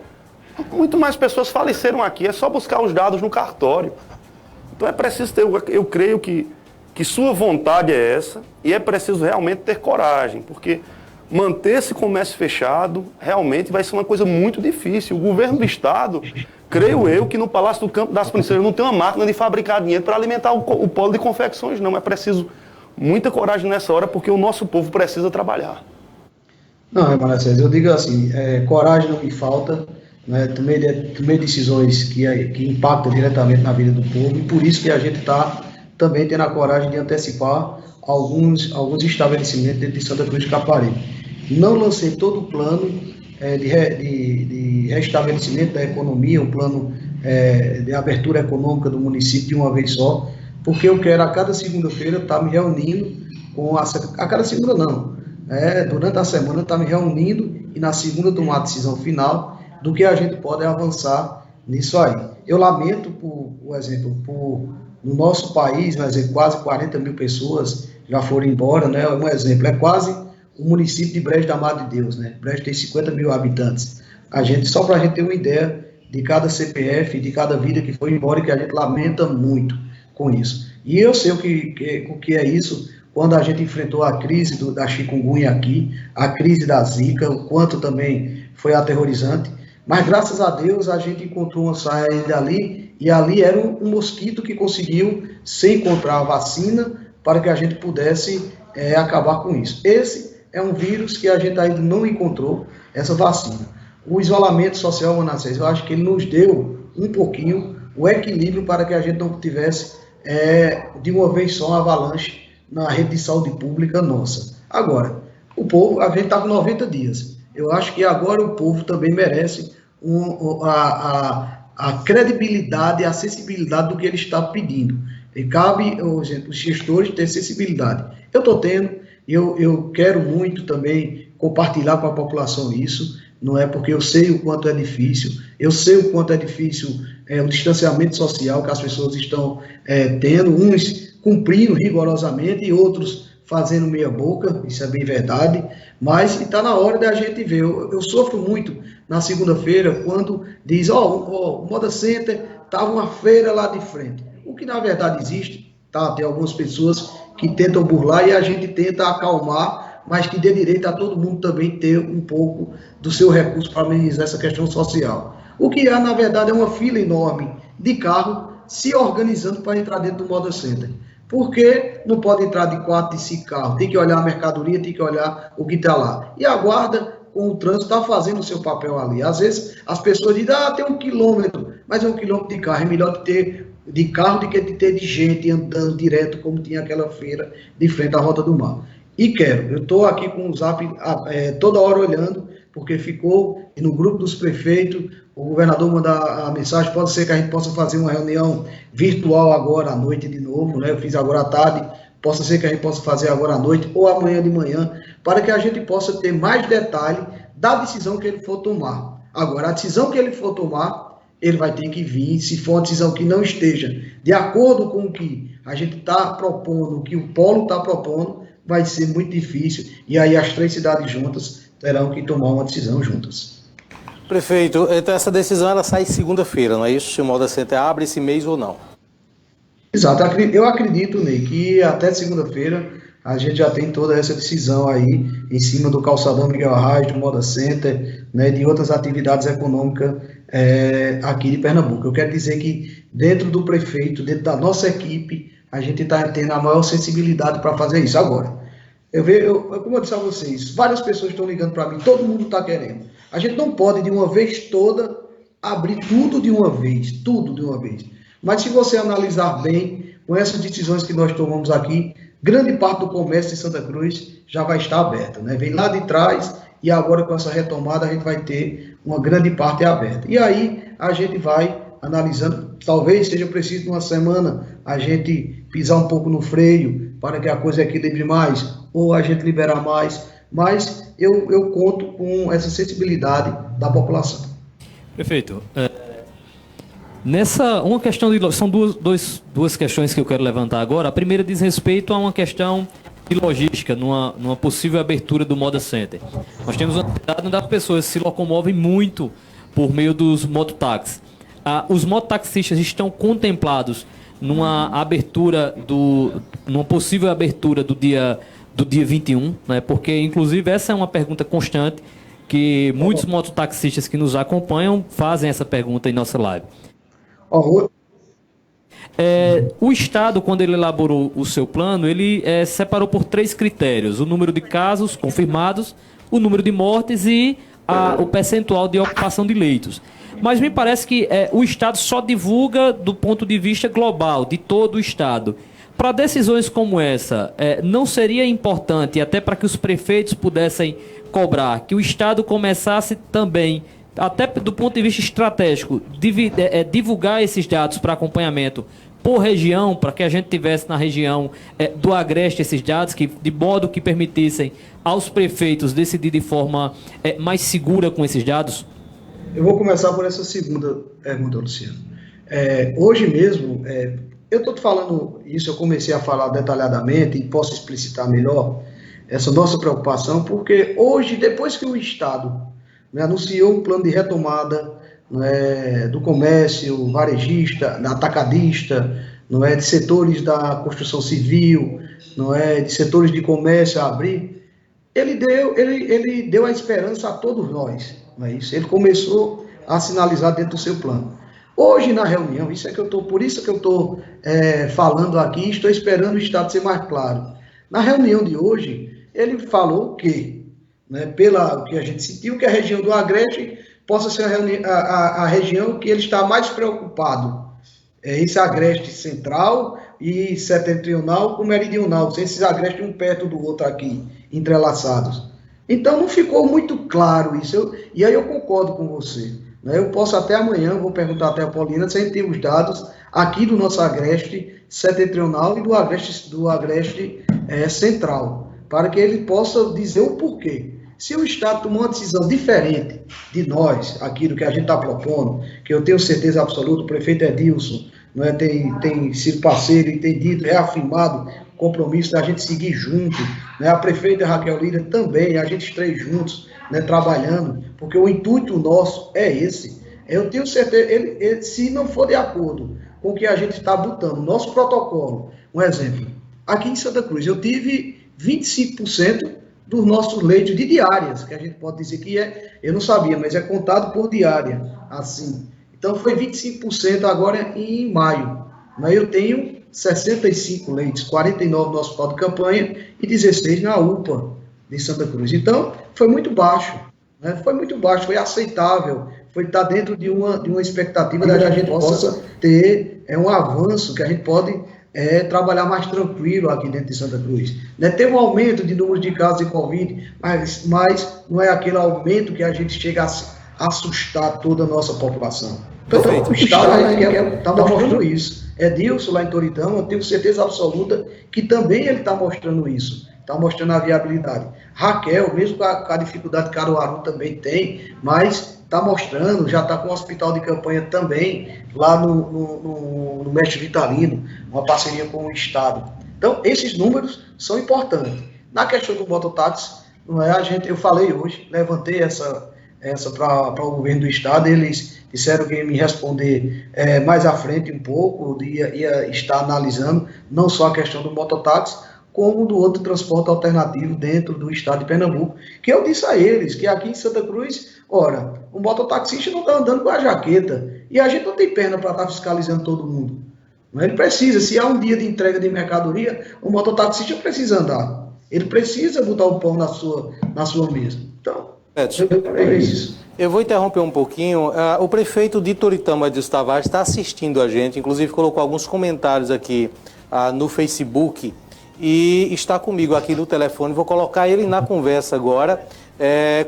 muito mais pessoas faleceram aqui, é só buscar os dados no cartório. Então é preciso ter, eu creio que sua vontade é essa, e é preciso realmente ter coragem, porque manter esse comércio fechado realmente vai ser uma coisa muito difícil. O governo do estado, creio eu, que no Palácio do Campo das Princesas não tem uma máquina de fabricar dinheiro para alimentar o polo de confecções, não. É preciso muita coragem nessa hora, porque o nosso povo precisa trabalhar. Não, Emanuel, eu digo assim, coragem não me falta, né? Tomei decisões que impactam diretamente na vida do povo, e por isso que a gente está também tendo a coragem de antecipar alguns estabelecimentos dentro de Santa Cruz de Caparibe. Não lancei todo o plano de restabelecimento da economia, o plano de abertura econômica do município de uma vez só, porque eu quero a cada segunda-feira estar me reunindo a cada segunda não, durante a semana estar me reunindo e na segunda tomar a decisão final do que a gente pode avançar nisso aí. Eu lamento, por exemplo, no nosso país, quase 40 mil pessoas já foram embora, né? Um exemplo, é quase o município de Brejo da Madre de Deus, né? Brejo tem 50 mil habitantes. Só para a gente ter uma ideia de cada CPF, de cada vida que foi embora, e que a gente lamenta muito com isso. E eu sei o que é isso, quando a gente enfrentou a crise da chikungunya aqui, a crise da zika, o quanto também foi aterrorizante, mas graças a Deus a gente encontrou uma saída ali, e ali era um mosquito que conseguiu se encontrar a vacina para que a gente pudesse acabar com isso. Esse é um vírus que a gente ainda não encontrou, essa vacina. O isolamento social, Manassés, eu acho que ele nos deu um pouquinho o equilíbrio para que a gente não tivesse de uma vez só uma avalanche na rede de saúde pública nossa. Agora, o povo, a gente está com 90 dias. Eu acho que agora o povo também merece a credibilidade e a acessibilidade do que ele está pedindo. E cabe os gestores ter sensibilidade. Eu estou tendo, eu quero muito também compartilhar com a população isso, não é porque eu sei o quanto é difícil, eu sei o quanto é difícil o distanciamento social que as pessoas estão tendo, uns cumprindo rigorosamente e outros fazendo meia boca, isso é bem verdade, mas está na hora da gente ver. Eu sofro muito na segunda-feira quando diz, o Moda Center estava uma feira lá de frente. O que na verdade existe, tá? Tem algumas pessoas que tentam burlar e a gente tenta acalmar, mas que dê direito a todo mundo também ter um pouco do seu recurso para amenizar essa questão social. O que há, na verdade, é uma fila enorme de carro se organizando para entrar dentro do Moda Center. Porque não pode entrar de 4, de 5 carros, tem que olhar a mercadoria, tem que olhar o que está lá. E a guarda, com o trânsito, está fazendo o seu papel ali. Às vezes as pessoas dizem, tem 1 quilômetro, mas é 1 quilômetro de carro, é melhor ter de carro do que de ter de gente andando direto, como tinha aquela feira de frente à Rota do Mar. E eu estou aqui com o Zap toda hora olhando, porque ficou no grupo dos prefeitos, o governador manda a mensagem, pode ser que a gente possa fazer uma reunião virtual agora à noite de novo, né? Eu fiz agora à tarde, possa ser que a gente possa fazer agora à noite ou amanhã de manhã, para que a gente possa ter mais detalhe da decisão que ele for tomar. Agora, a decisão que ele for tomar, ele vai ter que vir, se for uma decisão que não esteja de acordo com o que a gente está propondo, o que o Polo está propondo, vai ser muito difícil, e aí as 3 cidades juntas terão que tomar uma decisão juntas. Prefeito, então essa decisão ela sai segunda-feira, não é isso? Se o Moda Center abre esse mês ou não? Exato, eu acredito, Ney, que até segunda-feira a gente já tem toda essa decisão aí em cima do calçadão Miguel Arraes, do Moda Center, né, de outras atividades econômicas aqui de Pernambuco. Eu quero dizer que dentro do prefeito, dentro da nossa equipe, a gente está tendo a maior sensibilidade para fazer isso. Agora, como eu disse a vocês, várias pessoas estão ligando para mim, todo mundo está querendo. A gente não pode, de uma vez toda, abrir tudo de uma vez. Mas se você analisar bem, com essas decisões que nós tomamos aqui, grande parte do comércio de Santa Cruz já vai estar aberta, né? Vem lá de trás e agora com essa retomada a gente vai ter uma grande parte aberta. E aí a gente vai analisando, talvez seja preciso uma semana a gente pisar um pouco no freio para que a coisa equilibre mais, ou a gente liberar mais, mas eu conto com essa sensibilidade da população. Prefeito, uma questão são duas questões que eu quero levantar agora. A primeira diz respeito a uma questão de logística, numa possível abertura do Moda Center. Nós temos uma necessidade das pessoas se locomovem muito por meio dos mototáxis. Os mototaxistas estão contemplados numa possível abertura do dia 21, né? Porque, inclusive, essa é uma pergunta constante que muitos mototaxistas que nos acompanham fazem essa pergunta em nossa live. O Estado, quando ele elaborou o seu plano, ele separou por 3 critérios: o número de casos confirmados, o número de mortes e o percentual de ocupação de leitos. Mas me parece que o Estado só divulga do ponto de vista global, de todo o Estado. Para decisões como essa, não seria importante, até para que os prefeitos pudessem cobrar, que o Estado começasse também, até do ponto de vista estratégico, divulgar esses dados para acompanhamento por região, para que a gente tivesse na região do Agreste esses dados, de modo que permitissem aos prefeitos decidir de forma mais segura com esses dados? Eu vou começar por essa segunda pergunta, Luciano. Hoje mesmo, eu estou falando isso, eu comecei a falar detalhadamente e posso explicitar melhor essa nossa preocupação, porque hoje, depois que o Estado anunciou um plano de retomada do comércio varejista, da atacadista, de setores da construção civil, de setores de comércio a abrir, ele deu a esperança a todos nós. Não é isso? Ele começou a sinalizar dentro do seu plano. Hoje, na reunião, por isso que eu estou falando aqui, estou esperando o Estado ser mais claro. Na reunião de hoje, ele falou que, pela que a gente sentiu, que a região do Agreste possa ser a região que ele está mais preocupado. Esse Agreste central e setentrional com meridional, esses agrestes um perto do outro aqui, entrelaçados. Então, não ficou muito claro isso. E aí eu concordo com você. Eu posso até amanhã, vou perguntar até a Paulina, se a gente tem os dados aqui do nosso Agreste setentrional e do Agreste central, para que ele possa dizer o porquê. Se o Estado tomou uma decisão diferente de nós, aqui do que a gente está propondo, que eu tenho certeza absoluta, o prefeito Edilson tem sido parceiro e tem dito, reafirmado o compromisso da gente seguir junto, a prefeita Raquel Lira também, a gente três juntos, trabalhando, porque o intuito nosso é esse. Eu tenho certeza, ele, se não for de acordo com o que a gente está botando, nosso protocolo, um exemplo, aqui em Santa Cruz, eu tive 25% dos nossos leitos de diárias, que a gente pode dizer que eu não sabia, mas é contado por diária, assim. Então foi 25% agora em maio, mas eu tenho 65 leitos, 49 no hospital de campanha e 16 na UPA de Santa Cruz. Então, foi muito baixo, foi aceitável, está dentro de uma expectativa da que a gente possa ter um avanço, que a gente pode trabalhar mais tranquilo aqui dentro de Santa Cruz. Tem um aumento de número de casos de Covid, mas não é aquele aumento que a gente chega a assustar toda a nossa população. Então, o Estado está mostrando isso. Edilson, lá em Toritão, eu tenho certeza absoluta que também ele está mostrando isso. Está mostrando a viabilidade. Raquel, mesmo com a dificuldade que Caruaru também tem, mas está mostrando, já está com o hospital de campanha também, lá no Mestre Vitalino, uma parceria com o Estado. Então, esses números são importantes. Na questão do mototáxi, eu falei hoje, levantei essa para o governo do Estado, eles disseram que ia me responder mais à frente um pouco, ia estar analisando não só a questão do mototáxi, como do outro transporte alternativo dentro do Estado de Pernambuco, que eu disse a eles que aqui em Santa Cruz, o mototaxista não está andando com a jaqueta, e a gente não tem perna para estar fiscalizando todo mundo. Ele precisa, se há um dia de entrega de mercadoria, o mototaxista precisa andar. Ele precisa botar o pão na sua mesa. Então, é isso. Eu vou interromper um pouquinho. O prefeito de Toritama, Edilson Tavares, está assistindo a gente, inclusive colocou alguns comentários aqui no Facebook e está comigo aqui no telefone. Vou colocar ele na conversa agora,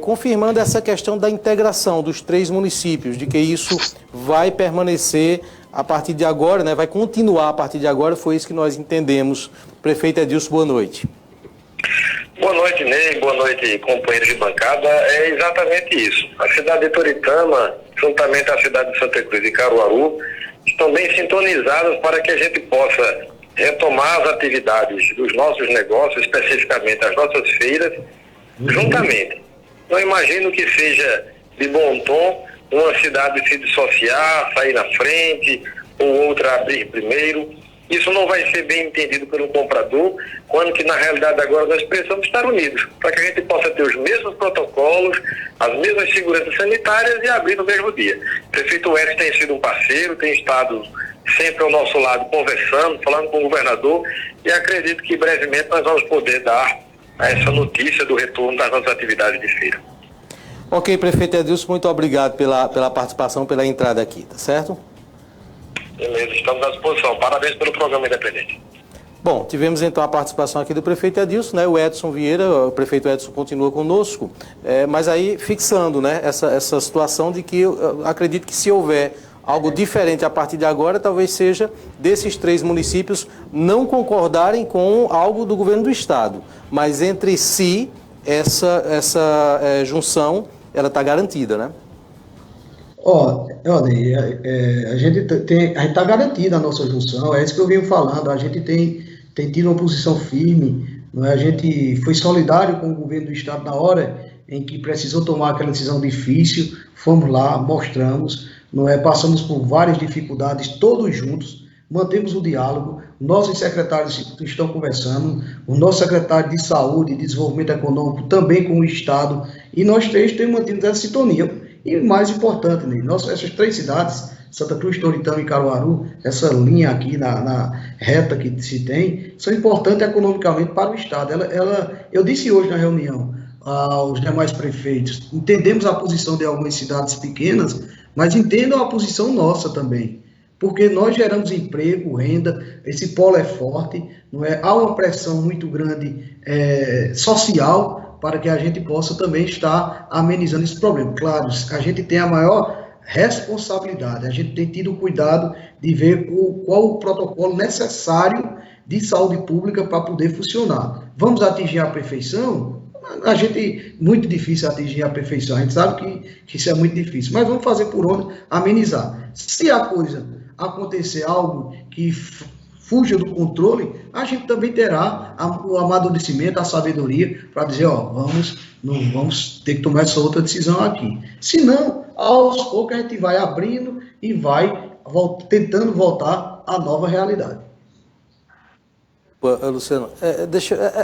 confirmando essa questão da integração dos 3 municípios, de que isso vai permanecer a partir de agora, né? Vai continuar a partir de agora, foi isso que nós entendemos. Prefeito Edilson, boa noite. Boa noite, Ney. Boa noite, companheiros de bancada. É exatamente isso. A cidade de Toritama, juntamente à cidade de Santa Cruz e Caruaru, estão bem sintonizadas para que a gente possa retomar as atividades dos nossos negócios, especificamente as nossas feiras, juntamente. Não imagino que seja de bom tom uma cidade se dissociar, sair na frente, ou outra abrir primeiro. Isso não vai ser bem entendido pelo comprador, quando que na realidade agora nós precisamos estar unidos, para que a gente possa ter os mesmos protocolos, as mesmas seguranças sanitárias e abrir no mesmo dia. O prefeito Edson tem sido um parceiro, tem estado sempre ao nosso lado conversando, falando com o governador, e acredito que brevemente nós vamos poder dar essa notícia do retorno das nossas atividades de feira. Ok, prefeito Edilson, muito obrigado pela participação, pela entrada aqui, tá certo? Beleza, estamos à disposição. Parabéns pelo programa Independente. Bom, tivemos então a participação aqui do prefeito Edilson, né? O Edson Vieira, o prefeito Edson continua conosco, mas aí fixando, né, essa situação de que eu acredito que se houver algo diferente a partir de agora, talvez seja desses 3 municípios não concordarem com algo do governo do estado, mas entre si essa junção ela está garantida, né? Olha, a gente está garantida a nossa junção, é isso que eu venho falando, a gente tem tido uma posição firme, não é? A gente foi solidário com o governo do estado na hora em que precisou tomar aquela decisão difícil, fomos lá, mostramos, não é? Passamos por várias dificuldades, todos juntos, mantemos o diálogo, nossos secretários estão conversando, o nosso secretário de Saúde e Desenvolvimento Econômico também com o estado, e nós 3 temos mantido essa sintonia. E mais importante, né, essas 3 cidades, Santa Cruz, Toritama e Caruaru, essa linha aqui na reta que se tem, são importantes economicamente para o estado. Eu disse hoje na reunião aos demais prefeitos, entendemos a posição de algumas cidades pequenas, mas entendam a posição nossa também, porque nós geramos emprego, renda, esse polo é forte, não é? Há uma pressão muito grande social para que a gente possa também estar amenizando esse problema. Claro, a gente tem a maior responsabilidade, a gente tem tido cuidado de ver qual o protocolo necessário de saúde pública para poder funcionar. Vamos atingir a perfeição? Muito difícil atingir a perfeição, a gente sabe que isso é muito difícil, mas vamos fazer por onde amenizar. Se a coisa acontecer algo que fuja do controle, a gente também terá o amadurecimento, a sabedoria para dizer, não vamos ter que tomar essa outra decisão aqui. Se não, aos poucos a gente vai abrindo e vai tentando voltar à nova realidade. Luciano,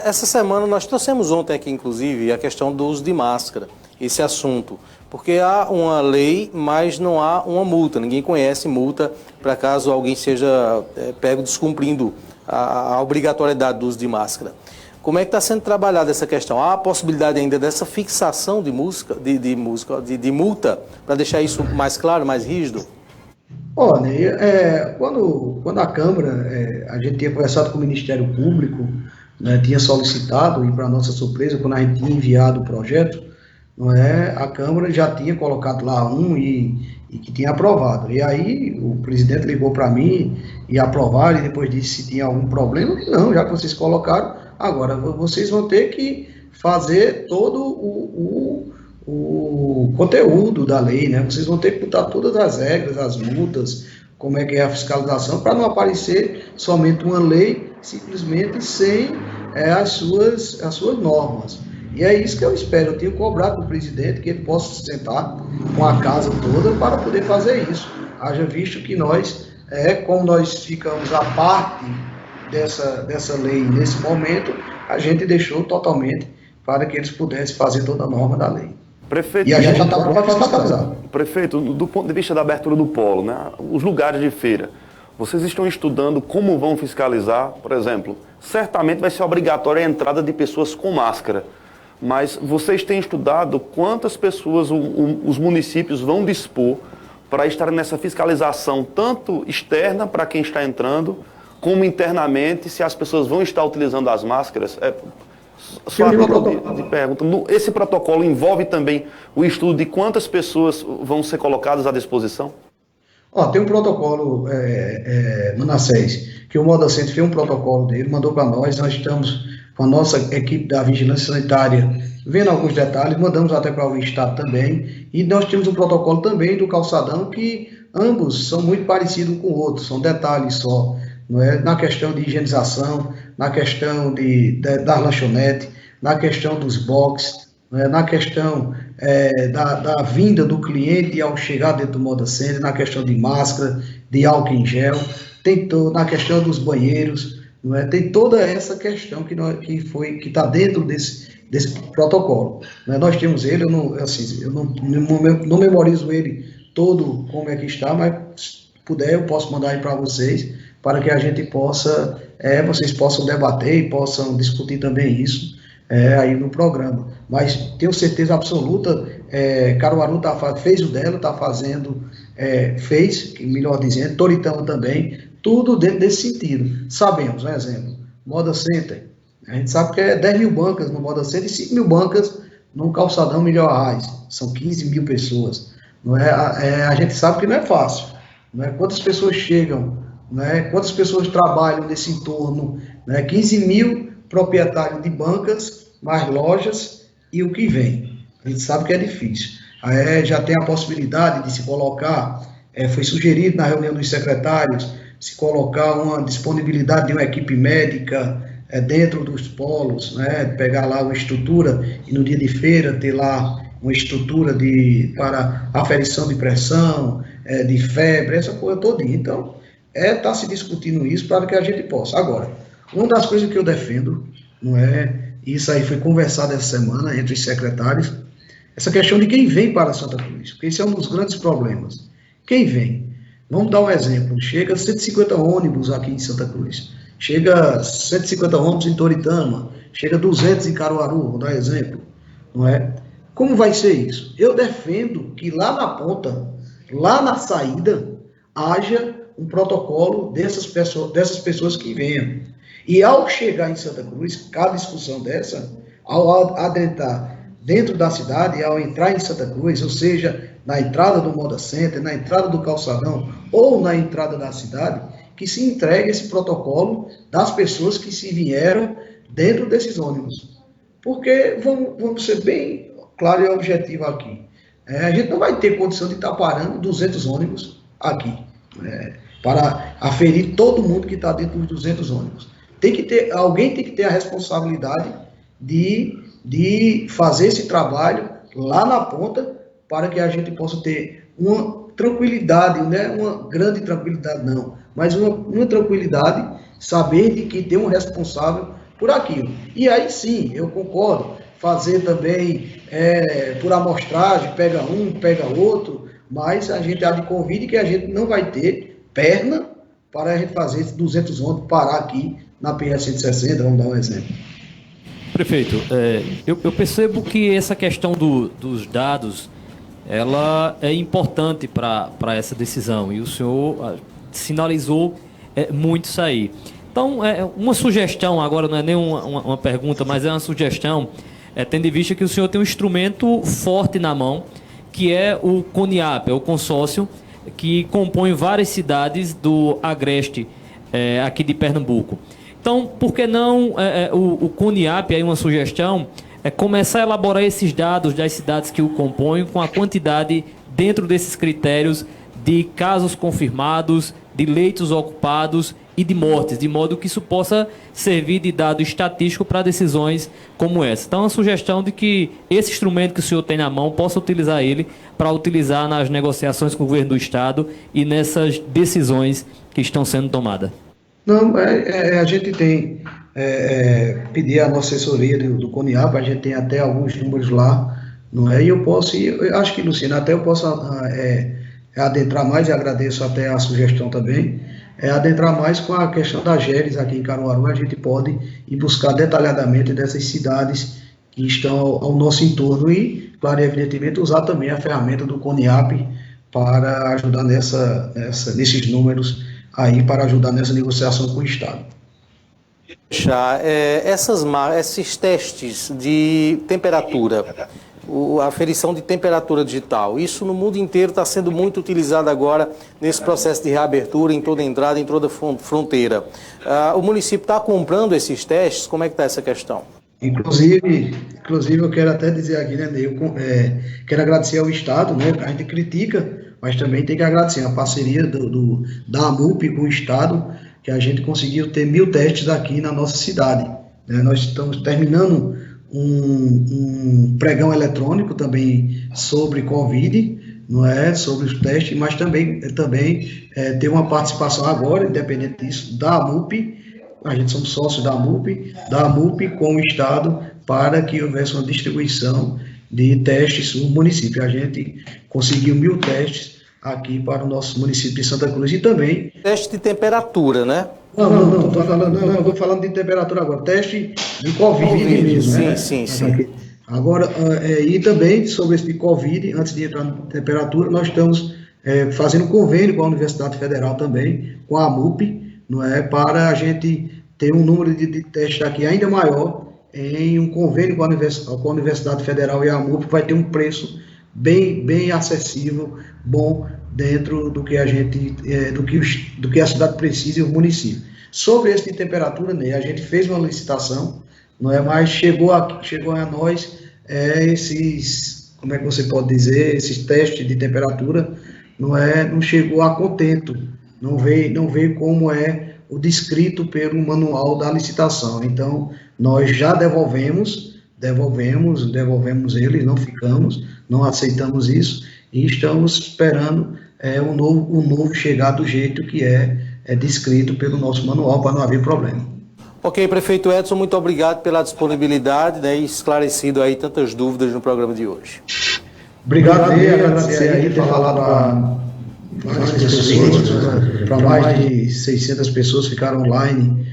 essa semana nós trouxemos ontem aqui, inclusive, a questão do uso de máscara, esse assunto, porque há uma lei, mas não há uma multa, ninguém conhece multa para caso alguém seja pego descumprindo a obrigatoriedade do uso de máscara. Como é que está sendo trabalhada essa questão? Há a possibilidade ainda dessa fixação de multa para deixar isso mais claro, mais rígido? Olha, quando a Câmara, a gente tinha conversado com o Ministério Público, né, tinha solicitado, e para nossa surpresa, quando a gente tinha enviado o projeto, não é, a Câmara já tinha colocado lá e que tinha aprovado. E aí o presidente ligou para mim e aprovaram, e depois disse se tinha algum problema. Não, já que vocês colocaram, agora vocês vão ter que fazer todo o conteúdo da lei, né? Vocês vão ter que botar todas as regras, as multas, como é que é a fiscalização, para não aparecer somente uma lei simplesmente sem as suas normas. E é isso que eu espero. Eu tenho cobrado do presidente que ele possa se sentar com a casa toda para poder fazer isso. Haja visto que nós, como nós ficamos à parte dessa lei nesse momento, a gente deixou totalmente para que eles pudessem fazer toda a norma da lei. Prefeito, e a gente já está para fiscalizar. Prefeito, do ponto de vista da abertura do polo, né, os lugares de feira, Vocês estão estudando como vão fiscalizar? Por exemplo, certamente vai ser obrigatória a entrada de pessoas com máscara, mas vocês têm estudado quantas pessoas os municípios vão dispor para estar nessa fiscalização, tanto externa para quem está entrando, como internamente, se as pessoas vão estar utilizando as máscaras? Só de pergunta, esse protocolo envolve também o estudo de quantas pessoas vão ser colocadas à disposição? Tem um protocolo, Manassés, que o Moda Center fez um protocolo dele, mandou para nós estamos com a nossa equipe da Vigilância Sanitária vendo alguns detalhes, mandamos até para o Estado também, e nós temos um protocolo também do calçadão, que ambos são muito parecidos com o outro, são detalhes só, não é? Na questão de higienização, na questão da lanchonete, na questão dos boxes, na questão da vinda do cliente ao chegar dentro do Moda Center, na questão de máscara, de álcool em gel, na questão dos banheiros, não é? Tem toda essa questão que está dentro desse protocolo. Nós temos ele, eu não memorizo ele todo como é que está, mas se puder eu posso mandar aí para vocês, para que a gente possa, vocês possam debater e possam discutir também isso aí no programa. Mas tenho certeza absoluta, Caruaru fez o dela, está fazendo, melhor dizendo, Toritama também, tudo dentro desse sentido. Sabemos, um exemplo, Moda Center, a gente sabe que é 10 mil bancas no Moda Center e 5 mil bancas no Calçadão Melhor Arraiz, são 15 mil pessoas. Não é? A gente sabe que não é fácil, não é? Quantas pessoas chegam, não é? Quantas pessoas trabalham nesse entorno, não é? 15 mil proprietários de bancas, mais lojas e o que vem. A gente sabe que é difícil. Já tem a possibilidade de se colocar, foi sugerido na reunião dos secretários, se colocar uma disponibilidade de uma equipe médica dentro dos polos, né? Pegar lá uma estrutura e no dia de feira ter lá uma estrutura para aferição de pressão, de febre, essa coisa toda. Então, está se discutindo isso para que a gente possa. Agora, uma das coisas que eu defendo, não é? Isso aí foi conversado essa semana entre os secretários, essa questão de quem vem para Santa Cruz, porque esse é um dos grandes problemas. Quem vem? Vamos dar um exemplo. Chega 150 ônibus aqui em Santa Cruz, chega 150 ônibus em Toritama, chega 200 em Caruaru, vou dar exemplo, não é? Como vai ser isso? Eu defendo que lá na ponta, lá na saída, haja um protocolo dessas pessoas que venham. E ao chegar em Santa Cruz, cada discussão dessa, ao adentrar dentro da cidade, ao entrar em Santa Cruz, ou seja, na entrada do Moda Center, na entrada do Calçadão ou na entrada da cidade, que se entregue esse protocolo das pessoas que se vieram dentro desses ônibus. Porque, vamos ser bem claro e objetivo aqui, a gente não vai ter condição de estar parando 200 ônibus aqui, para aferir todo mundo que está dentro dos 200 ônibus. Alguém tem que ter a responsabilidade de fazer esse trabalho lá na ponta, para que a gente possa ter uma tranquilidade, não é uma grande tranquilidade não, mas uma tranquilidade, saber de que tem um responsável por aquilo. E aí sim, eu concordo, fazer também por amostragem, pega um, pega outro, mas a gente há de convite que a gente não vai ter perna para a gente fazer esses 200 ônibus parar aqui na PR-160, vamos dar um exemplo. Prefeito, eu percebo que essa questão dos dados, ela é importante para essa decisão, e o senhor sinalizou muito isso aí. Então, uma sugestão, agora não é nem uma pergunta, mas é uma sugestão, tendo em vista que o senhor tem um instrumento forte na mão, que é o CONIAP, é o consórcio que compõe várias cidades do Agreste, aqui de Pernambuco. Então, por que não o CONIAP, aí uma sugestão, começar a elaborar esses dados das cidades que o compõem com a quantidade dentro desses critérios de casos confirmados, de leitos ocupados e de mortes, de modo que isso possa servir de dado estatístico para decisões como essa. Então, a sugestão de que esse instrumento que o senhor tem na mão possa utilizar ele para utilizar nas negociações com o governo do Estado e nessas decisões que estão sendo tomadas. Não, a gente tem pedir a nossa assessoria do CONIAP, a gente tem até alguns números lá, não é? E eu acho que, Luciano, até eu posso adentrar mais, e agradeço até a sugestão também, adentrar mais com a questão da GERES aqui em Caruaru, a gente pode ir buscar detalhadamente dessas cidades que estão ao nosso entorno e, claro e evidentemente, usar também a ferramenta do CONIAP para ajudar nesses números aí, para ajudar nessa negociação com o Estado. Esses testes de temperatura, a aferição de temperatura digital, isso no mundo inteiro está sendo muito utilizado agora nesse processo de reabertura, em toda entrada, em toda fronteira. O município está comprando esses testes? Como é que está essa questão? Inclusive eu quero até dizer aqui, né, eu quero agradecer ao Estado, né, a gente critica, mas também tem que agradecer a parceria da AMUP com o Estado, que a gente conseguiu ter 1.000 testes aqui na nossa cidade. Nós estamos terminando um pregão eletrônico também sobre Covid, não é, sobre os testes, mas também ter uma participação agora, independente disso, da AMUP. A gente somos sócios da AMUP com o Estado, para que houvesse uma distribuição de testes no município. A gente conseguiu 1.000 testes aqui para o nosso município de Santa Cruz e também... Teste de temperatura, né? Não, estou falando de temperatura agora, teste de Covid mesmo, né? Sim. Agora, e também sobre esse de Covid, antes de entrar na temperatura, nós estamos fazendo convênio com a Universidade Federal também, com a AMUP, não é, para a gente ter um número de testes aqui ainda maior, em um convênio com a Universidade Federal e a AMUP, vai ter um preço bem acessível, bom, dentro do que a gente, do que a cidade precisa e o município. Sobre esse de temperatura, né, a gente fez uma licitação, não é, mas chegou a nós esses, como é que você pode dizer, esses testes de temperatura, não chegou a contento, não veio como é o descrito pelo manual da licitação. Então, nós já devolvemos eles, não ficamos, não aceitamos isso, e estamos esperando o novo chegar do jeito que é descrito pelo nosso manual, para não haver problema. Ok, prefeito Edson, muito obrigado pela disponibilidade, né, e esclarecido aí tantas dúvidas no programa de hoje. Obrigado, agradecer aí ter falado para várias pessoas, para mais de 600 pessoas ficaram online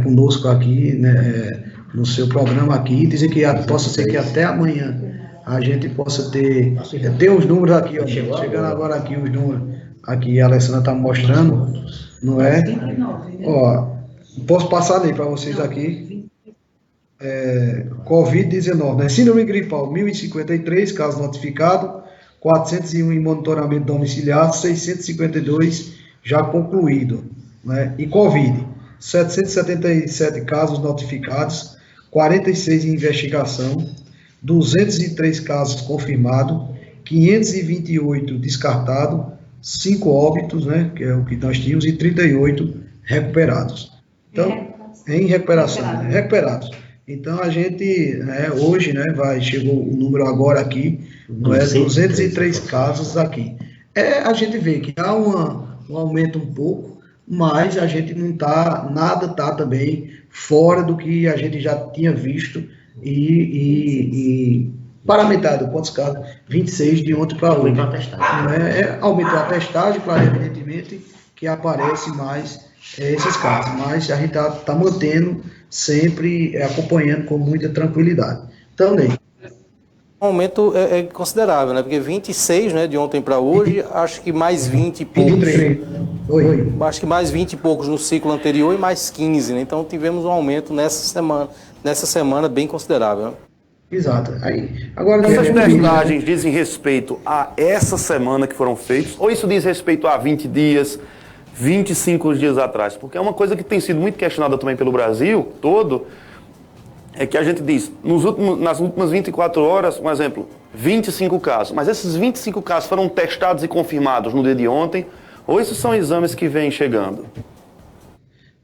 conosco aqui, né, no seu programa aqui, dizer que possa ser que até amanhã a gente possa ter os números aqui, ó, chegando agora aqui os números, aqui a Alessandra está mostrando, não é? Ó, posso passar aí para vocês aqui, Covid-19, né? Síndrome gripal, 1.053 casos notificados, 401 em monitoramento domiciliar, 652 já concluído, né? E Covid, 777 casos notificados, 46 em investigação, 203 casos confirmados, 528 descartados, 5 óbitos, né, que é o que nós tínhamos, e 38 recuperados. Então, em recuperação, né, recuperados. Então, a gente, hoje, né, chegou o número agora aqui, 203 casos aqui. A gente vê que há um aumento um pouco, mas a gente não nada está também fora do que a gente já tinha visto e parametrado, quantos casos? 26 de ontem para hoje. Aumentou a testagem, claro, evidentemente, que aparece mais esses casos, mas a gente está mantendo sempre, acompanhando com muita tranquilidade. Então, Ney. O aumento é considerável, né? Porque 26, né, de ontem para hoje, acho que mais 20 e poucos. 23. Acho que mais 20 e poucos no ciclo anterior e mais 15, né? Então tivemos um aumento nessa semana bem considerável, né? Exato. Agora, essas testagens dizem respeito a essa semana que foram feitas, ou isso diz respeito a 20 dias, 25 dias atrás? Porque é uma coisa que tem sido muito questionada também pelo Brasil todo, é que a gente diz, nas últimas 24 horas, um exemplo, 25 casos. Mas esses 25 casos foram testados e confirmados no dia de ontem, ou esses são exames que vêm chegando?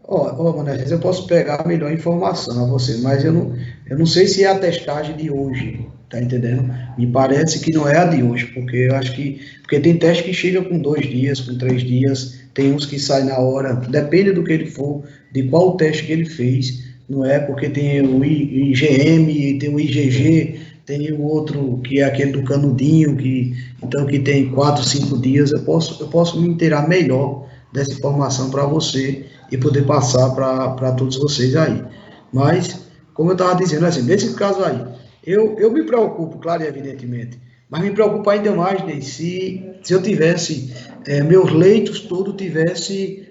Mané, eu posso pegar a melhor informação a você, mas eu não sei se é a testagem de hoje, tá entendendo? Me parece que não é a de hoje, porque eu acho que... Porque tem teste que chega com 2 dias, com 3 dias, tem uns que saem na hora, depende do que ele for, de qual teste que ele fez, não é? Porque tem o IgM, tem o IgG, tem o outro que é aquele do canudinho, que tem 4, 5 dias. Eu posso me inteirar melhor dessa informação para você e poder passar para todos vocês aí. Mas, como eu estava dizendo, assim, nesse caso aí, eu me preocupo, claro e evidentemente, mas me preocupa ainda mais, Ney, se eu tivesse, meus leitos todos tivesse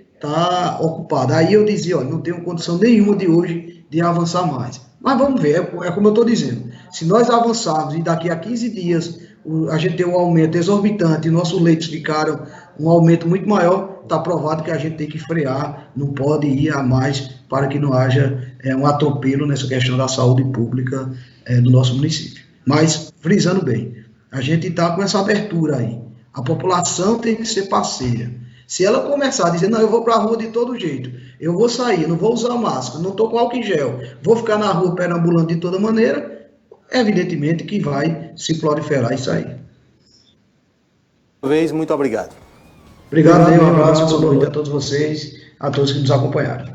ocupado. Aí eu dizia, não tenho condição nenhuma de hoje de avançar mais. Mas vamos ver, é como eu estou dizendo, se nós avançarmos e daqui a 15 dias a gente tem um aumento exorbitante e nossos leitos ficaram um aumento muito maior, está provado que a gente tem que frear, não pode ir a mais para que não haja um atropelo nessa questão da saúde pública do nosso município. Mas, frisando bem, a gente está com essa abertura aí. A população tem que ser parceira. Se ela começar a dizer, não, eu vou para a rua de todo jeito, eu vou sair, não vou usar máscara, não estou com álcool em gel, vou ficar na rua perambulando de toda maneira, evidentemente que vai se proliferar isso aí. Uma vez, muito obrigado. Obrigado, Ney, um abraço, boa noite a todos vocês, a todos que nos acompanharam.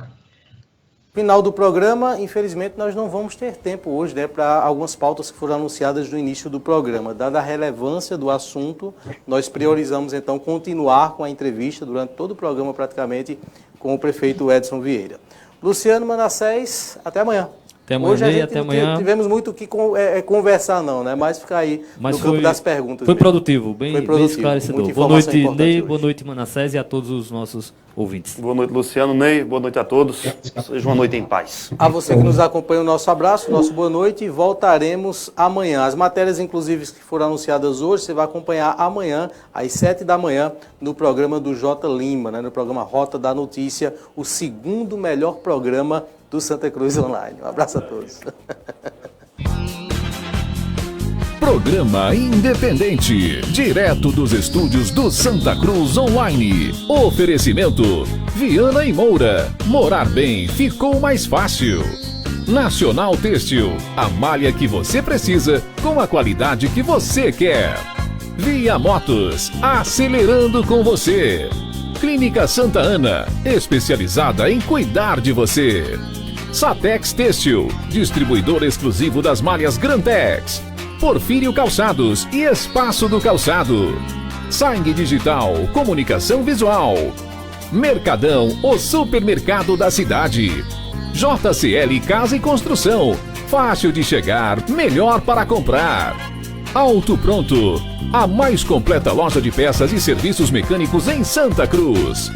Final do programa, infelizmente nós não vamos ter tempo hoje, né, para algumas pautas que foram anunciadas no início do programa. Dada a relevância do assunto, nós priorizamos então continuar com a entrevista durante todo o programa praticamente com o prefeito Edson Vieira. Luciano Manassés, até amanhã. Até amanhã, hoje a gente até amanhã. Tivemos muito o que conversar não, né? Mas ficar aí no campo das perguntas. Foi mesmo. produtivo, bem esclarecedor. Boa noite, Ney, boa noite, Manassés, e a todos os nossos ouvintes. Boa noite, Luciano, Ney, boa noite a todos. Seja uma noite em paz. A você que nos acompanha, o nosso abraço, o nosso boa noite, e voltaremos amanhã. As matérias, inclusive, que foram anunciadas hoje, você vai acompanhar amanhã, às 7 da manhã, no programa do J. Lima, né? No programa Rota da Notícia, o segundo melhor programa do Santa Cruz Online. Um abraço a todos. Programa Independente, direto dos estúdios do Santa Cruz Online. Oferecimento: Viana e Moura. Morar bem ficou mais fácil. Nacional Têxtil, a malha que você precisa com a qualidade que você quer. Via Motos, acelerando com você. Clínica Santa Ana, especializada em cuidar de você. Satex Têxtil, distribuidor exclusivo das malhas Grantex. Porfírio Calçados e Espaço do Calçado. Sangue Digital, comunicação visual. Mercadão, o supermercado da cidade. JCL Casa e Construção, fácil de chegar, melhor para comprar. Auto Pronto, a mais completa loja de peças e serviços mecânicos em Santa Cruz.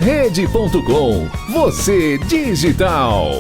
Rede.com, você digital.